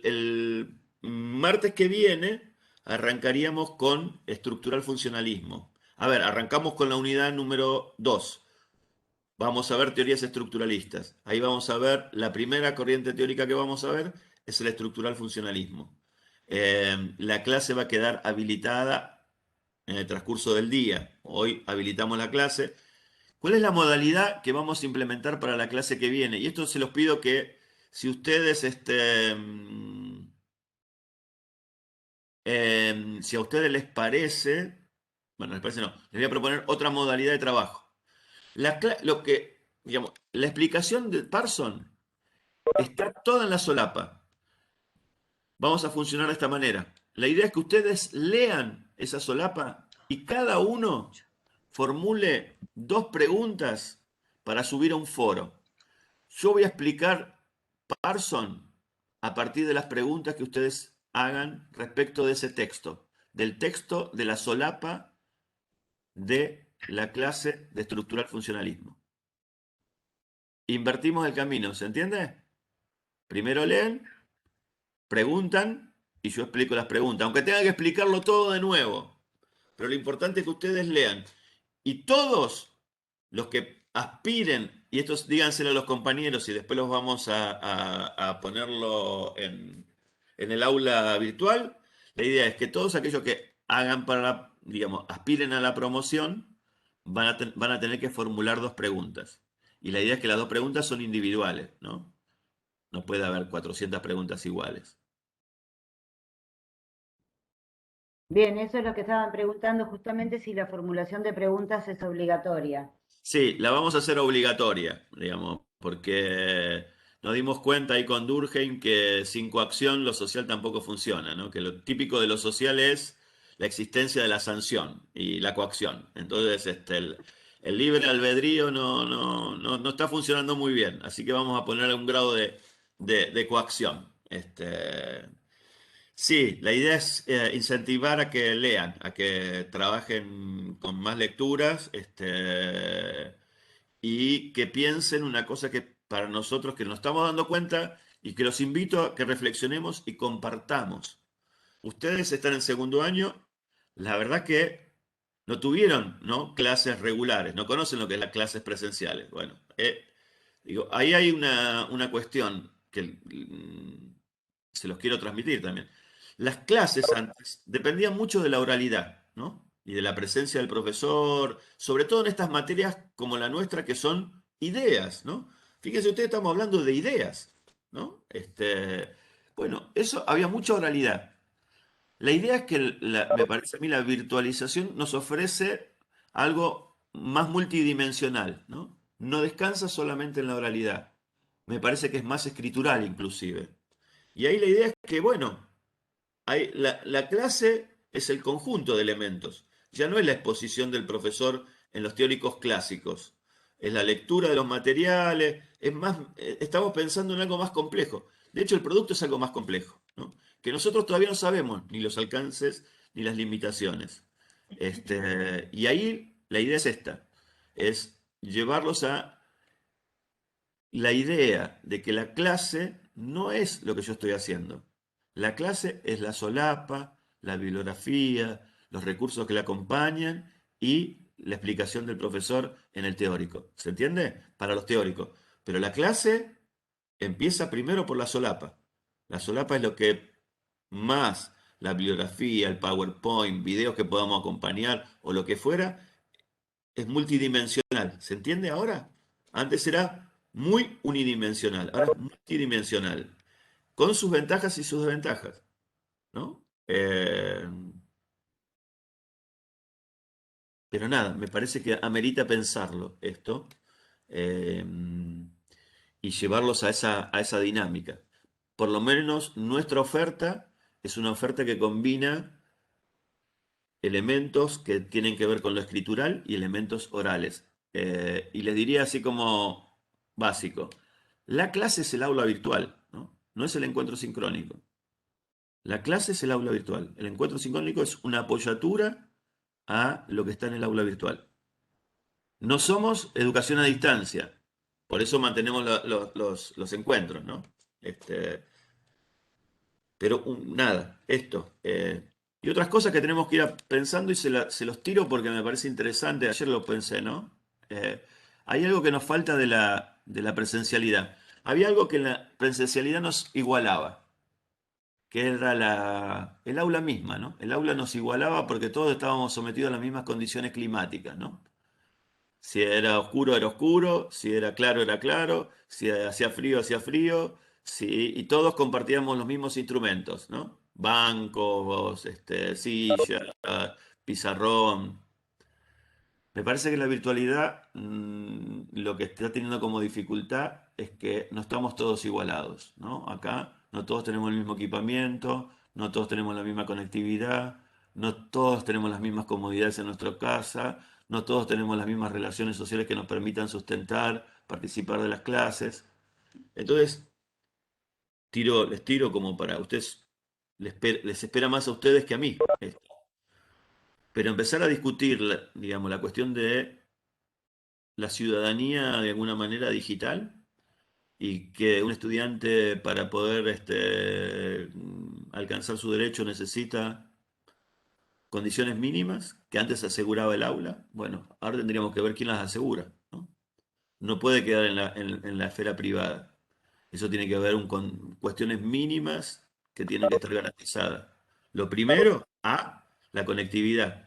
el martes que viene arrancaríamos con estructural funcionalismo. A ver, arrancamos con la unidad número 2. Vamos a ver teorías estructuralistas. Ahí vamos a ver, la primera corriente teórica que vamos a ver es el estructural funcionalismo. La clase va a quedar habilitada en el transcurso del día. Hoy habilitamos la clase. ¿Cuál es la modalidad que vamos a implementar para la clase que viene? Y esto se los pido que si ustedes, si a ustedes les parece, bueno, les parece no, les voy a proponer otra modalidad de trabajo. Digamos, la explicación de Parson está toda en la solapa. Vamos a funcionar de esta manera. La idea es que ustedes lean esa solapa y cada uno formule 2 preguntas para subir a un foro. Yo voy a explicar Parson a partir de las preguntas que ustedes hagan respecto de ese texto, del texto de la solapa de la clase de estructural funcionalismo. Invertimos el camino, ¿se entiende? Primero leen, preguntan y yo explico las preguntas, aunque tenga que explicarlo todo de nuevo. Pero lo importante es que ustedes lean. Y todos los que aspiren, y estos díganselo a los compañeros y después los vamos a ponerlo en el aula virtual, la idea es que todos aquellos que hagan para, digamos, aspiren a la promoción, van a tener que formular 2 preguntas. Y la idea es que las 2 preguntas son individuales, ¿no? No puede haber 400 preguntas iguales. Bien, eso es lo que estaban preguntando justamente si la formulación de preguntas es obligatoria. Sí, la vamos a hacer obligatoria, digamos, porque nos dimos cuenta ahí con Durkheim que sin coacción lo social tampoco funciona, ¿no? Que lo típico de lo social es la existencia de la sanción y la coacción. Entonces, el libre albedrío no está funcionando muy bien, así que vamos a ponerle un grado de coacción. Sí, la idea es incentivar a que lean, a que trabajen con más lecturas, y que piensen una cosa que para nosotros que nos estamos dando cuenta y que los invito a que reflexionemos y compartamos. Ustedes están en segundo año, la verdad que no tuvieron, ¿no?, clases regulares, no conocen lo que es las clases presenciales. Bueno, digo, ahí hay una cuestión que se los quiero transmitir también. Las clases antes dependían mucho de la oralidad, ¿no? Y de la presencia del profesor, sobre todo en estas materias como la nuestra, que son ideas, ¿no? Fíjense ustedes, estamos hablando de ideas, ¿no? Bueno, eso había mucha oralidad. La idea es que me parece a mí la virtualización nos ofrece algo más multidimensional, ¿no? No descansa solamente en la oralidad. Me parece que es más escritural inclusive. Y ahí la idea es que, bueno, la clase es el conjunto de elementos. Ya no es la exposición del profesor en los teóricos clásicos. Es la lectura de los materiales. Es más, estamos pensando en algo más complejo. De hecho, el producto es algo más complejo, ¿no? Que nosotros todavía no sabemos ni los alcances ni las limitaciones. Y ahí la idea es esta, es llevarlos a la idea de que la clase no es lo que yo estoy haciendo. La clase es la solapa, la bibliografía, los recursos que la acompañan y la explicación del profesor en el teórico. ¿Se entiende? Para los teóricos. Pero la clase empieza primero por la solapa. La solapa es lo que más la bibliografía, el PowerPoint, videos que podamos acompañar o lo que fuera, es multidimensional. ¿Se entiende ahora? Antes era muy unidimensional, ahora es multidimensional, con sus ventajas y sus desventajas, ¿no? Pero nada, me parece que amerita pensarlo esto, eh, y llevarlos a esa dinámica. Por lo menos nuestra oferta es una oferta que combina elementos que tienen que ver con lo escritural y elementos orales. Y les diría así como básico, la clase es el aula virtual, ¿no? No es el encuentro sincrónico. La clase es el aula virtual. El encuentro sincrónico es una apoyatura a lo que está en el aula virtual. No somos educación a distancia, por eso mantenemos los encuentros, ¿no? Pero nada, esto. Y otras cosas que tenemos que ir pensando y se los tiro porque me parece interesante. Ayer lo pensé, ¿no? Eh, Hay algo que nos falta de la presencialidad. Había algo que en la presencialidad nos igualaba, que era el aula misma, ¿no? El aula nos igualaba porque todos estábamos sometidos a las mismas condiciones climáticas, ¿no? Si era oscuro, si era claro, si hacía frío, hacía frío, sí, y todos compartíamos los mismos instrumentos, ¿no? Bancos, silla, pizarrón. Me parece que la virtualidad, lo que está teniendo como dificultad es que no estamos todos igualados, ¿no? Acá no todos tenemos el mismo equipamiento, no todos tenemos la misma conectividad, no todos tenemos las mismas comodidades en nuestra casa, no todos tenemos las mismas relaciones sociales que nos permitan sustentar, participar de las clases. Entonces, les tiro como para ustedes, les espera más a ustedes que a mí esto. Pero empezar a discutir, digamos, la cuestión de la ciudadanía de alguna manera digital y que un estudiante para poder alcanzar su derecho necesita condiciones mínimas que antes aseguraba el aula. Bueno, ahora tendríamos que ver quién las asegura, ¿no? No puede quedar en la esfera privada. Eso tiene que ver con cuestiones mínimas que tienen que estar garantizadas. Lo primero, la conectividad.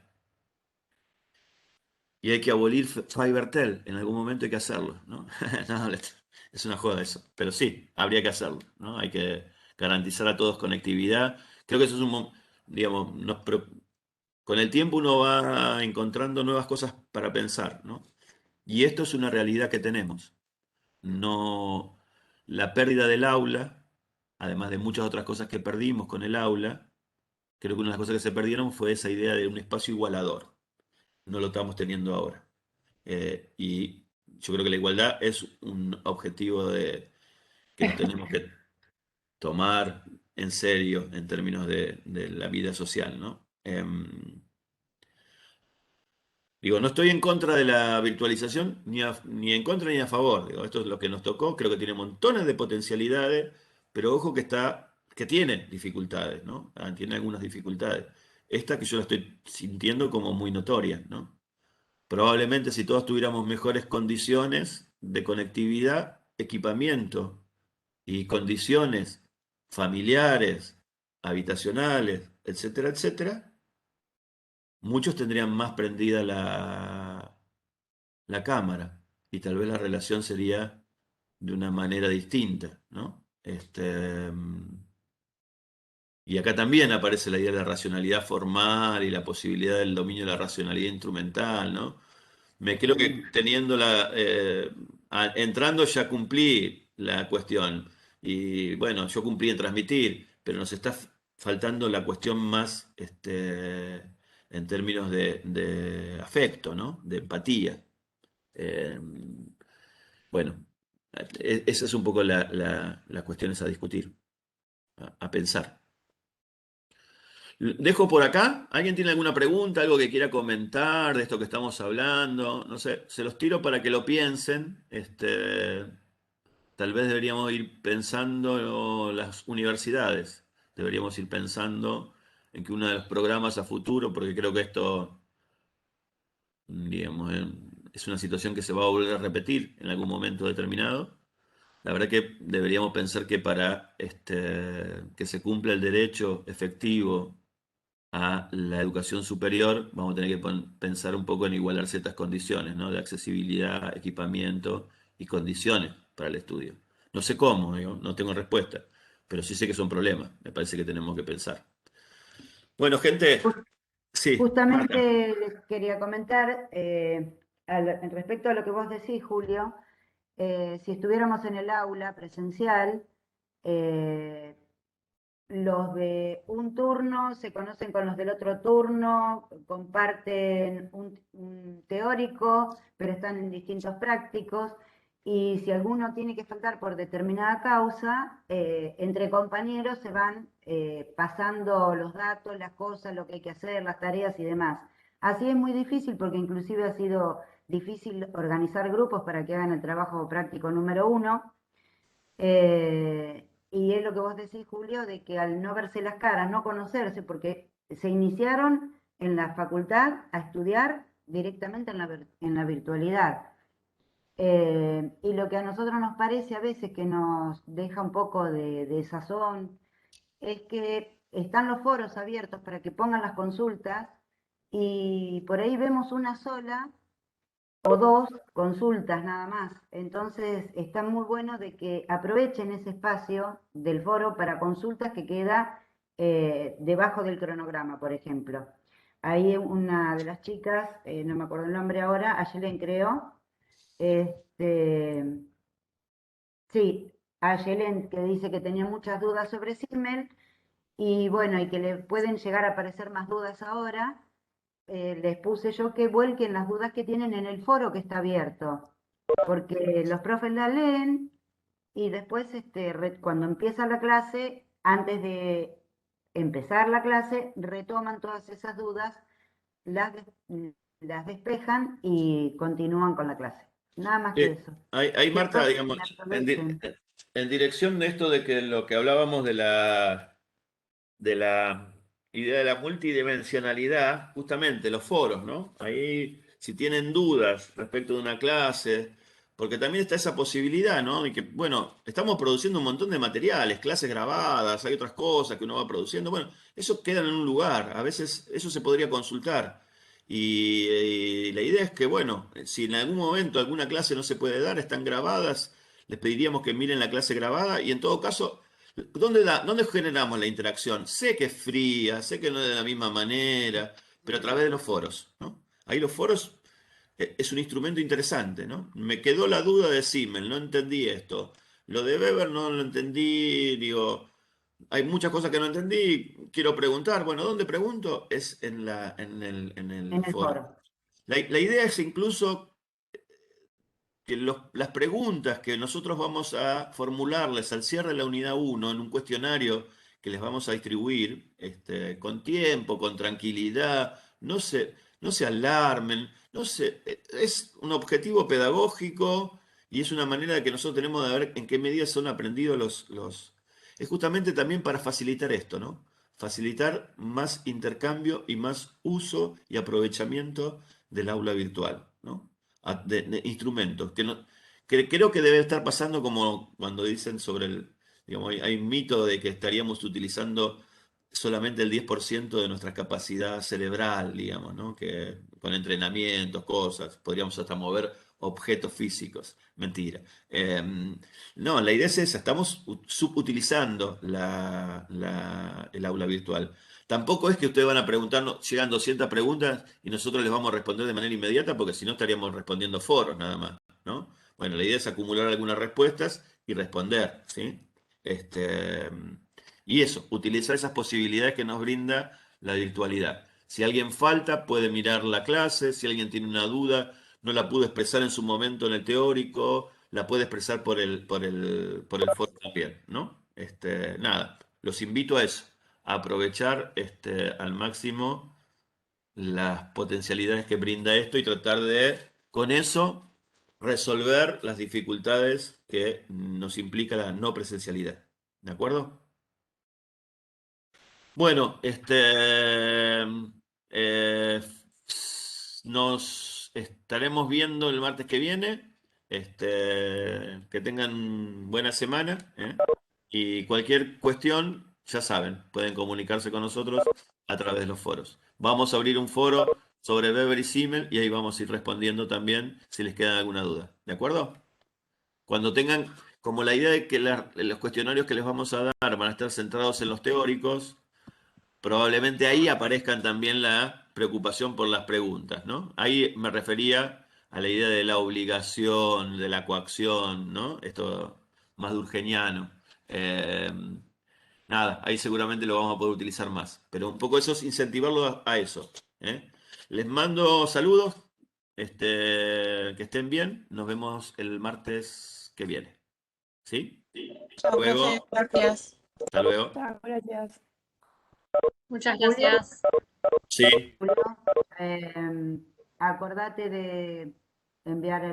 Y hay que abolir FiberTel, en algún momento hay que hacerlo, ¿no? No, es una joda eso, pero sí, habría que hacerlo, ¿no? Hay que garantizar a todos conectividad. Creo que eso es digamos, con el tiempo uno va encontrando nuevas cosas para pensar, ¿no? Y esto es una realidad que tenemos. No, la pérdida del aula, además de muchas otras cosas que perdimos con el aula, creo que una de las cosas que se perdieron fue esa idea de un espacio igualador. No lo estamos teniendo ahora. Y yo creo que la igualdad es un objetivo que nos tenemos que tomar en serio en términos de la vida social, ¿no? Digo, no estoy en contra de la virtualización, ni en contra ni a favor. Digo, esto es lo que nos tocó, creo que tiene montones de potencialidades, pero ojo que tiene dificultades, ¿no? Tiene algunas dificultades. Esta que yo la estoy sintiendo como muy notoria, ¿no? Probablemente si todos tuviéramos mejores condiciones de conectividad, equipamiento y condiciones familiares, habitacionales, etcétera, etcétera, muchos tendrían más prendida la cámara y tal vez la relación sería de una manera distinta, ¿no? Y acá también aparece la idea de la racionalidad formal y la posibilidad del dominio de la racionalidad instrumental, ¿no? Me creo que entrando ya cumplí la cuestión. Y bueno, yo cumplí en transmitir, pero nos está faltando la cuestión más en términos de afecto, ¿no? De empatía. Eh, bueno, esa es un poco las cuestiones a discutir, a pensar. Dejo por acá. ¿Alguien tiene alguna pregunta, algo que quiera comentar de esto que estamos hablando? No sé, se los tiro para que lo piensen. Tal vez deberíamos ir pensando las universidades. Deberíamos ir pensando en que uno de los programas a futuro, porque creo que esto, digamos, es una situación que se va a volver a repetir en algún momento determinado. La verdad que deberíamos pensar que para que se cumpla el derecho efectivo a la educación superior, vamos a tener que pensar un poco en igualar ciertas condiciones, ¿no? De accesibilidad, equipamiento y condiciones para el estudio. No sé cómo, digo, no tengo respuesta, pero sí sé que son problemas, me parece que tenemos que pensar. Bueno, gente, sí, Marta. Justamente les quería comentar, respecto a lo que vos decís, Julio, si estuviéramos en el aula presencial, eh, los de un turno se conocen con los del otro turno, comparten un teórico, pero están en distintos prácticos, y si alguno tiene que faltar por determinada causa, entre compañeros se van pasando los datos, las cosas, lo que hay que hacer, las tareas y demás. Así es muy difícil porque inclusive ha sido difícil organizar grupos para que hagan el trabajo práctico número 1. Y es lo que vos decís, Julio, de que al no verse las caras, no conocerse, porque se iniciaron en la facultad a estudiar directamente en la virtualidad. Y lo que a nosotros nos parece a veces que nos deja un poco de sazón es que están los foros abiertos para que pongan las consultas y por ahí vemos una sola o dos consultas nada más. Entonces está muy bueno de que aprovechen ese espacio del foro para consultas que queda debajo del cronograma, por ejemplo. Ahí una de las chicas, no me acuerdo el nombre ahora, Ayelen creo, este, sí, Ayelen que dice que tenía muchas dudas sobre Simmel y bueno, y que le pueden llegar a aparecer más dudas ahora. Les puse yo que vuelquen las dudas que tienen en el foro que está abierto, porque los profes la leen y después cuando empieza la clase, antes de empezar la clase, retoman todas esas dudas, las, las despejan y continúan con la clase. Nada más que eso. Ahí, Marta, Después digamos, me aprovechen. en dirección de esto de que lo que hablábamos de la idea de la multidimensionalidad, justamente los foros, ¿no? Ahí, si tienen dudas respecto de una clase, porque también está esa posibilidad, ¿no? De que, bueno, estamos produciendo un montón de materiales, clases grabadas, hay otras cosas que uno va produciendo, bueno, eso queda en un lugar, a veces eso se podría consultar. Y la idea es que, bueno, si en algún momento alguna clase no se puede dar, están grabadas, les pediríamos que miren la clase grabada y en todo caso ¿dónde generamos la interacción? Sé que es fría, sé que no es de la misma manera, pero a través de los foros, ¿no? Ahí los foros es un instrumento interesante, ¿no? Me quedó la duda de Simmel, no entendí esto. Lo de Weber no lo entendí, digo, hay muchas cosas que no entendí, quiero preguntar. Bueno, ¿dónde pregunto? Es en el En el foro. foro. La idea es incluso que las preguntas que nosotros vamos a formularles al cierre de la unidad 1 en un cuestionario que les vamos a distribuir con tiempo, con tranquilidad, no se alarmen, es un objetivo pedagógico y es una manera de que nosotros tenemos de ver en qué medida son aprendidos Es justamente también para facilitar esto, ¿no? Facilitar más intercambio y más uso y aprovechamiento del aula virtual, ¿no? De instrumentos, que creo que debe estar pasando como cuando dicen sobre digamos, hay un mito de que estaríamos utilizando solamente el 10% de nuestra capacidad cerebral, digamos, ¿no? Que con entrenamientos, cosas, podríamos hasta mover objetos físicos. Mentira. No, la idea es esa, estamos subutilizando el aula virtual. Tampoco es que ustedes van a preguntarnos, llegan 200 preguntas y nosotros les vamos a responder de manera inmediata, porque si no estaríamos respondiendo foros nada más, ¿no? Bueno, la idea es acumular algunas respuestas y responder, ¿sí? Este, y eso, utilizar esas posibilidades que nos brinda la virtualidad. Si alguien falta, puede mirar la clase, si alguien tiene una duda, no la pudo expresar en su momento en el teórico, la puede expresar por el foro también, ¿no? Nada, los invito a eso, a aprovechar al máximo las potencialidades que brinda esto y tratar de, con eso, resolver las dificultades que nos implica la no presencialidad. ¿De acuerdo? Bueno, eh, nos estaremos viendo el martes que viene. Que tengan buena semana, ¿eh? Y cualquier cuestión, ya saben, pueden comunicarse con nosotros a través de los foros. Vamos a abrir un foro sobre Weber y Simmel y ahí vamos a ir respondiendo también si les queda alguna duda. ¿De acuerdo? Cuando tengan, como la idea de que los cuestionarios que les vamos a dar van a estar centrados en los teóricos, probablemente ahí aparezcan también la preocupación por las preguntas, ¿no? Ahí me refería a la idea de la obligación, de la coacción, ¿no? Esto más durkheimiano. Eh, Nada, ahí seguramente lo vamos a poder utilizar más. Pero un poco eso es incentivarlo a eso, ¿eh? Les mando saludos, que estén bien. Nos vemos el martes que viene. ¿Sí? Hasta Chao, profe, luego. gracias. Hasta luego. Chao, gracias. Muchas Julio, gracias. Sí. Julio, acordate de enviar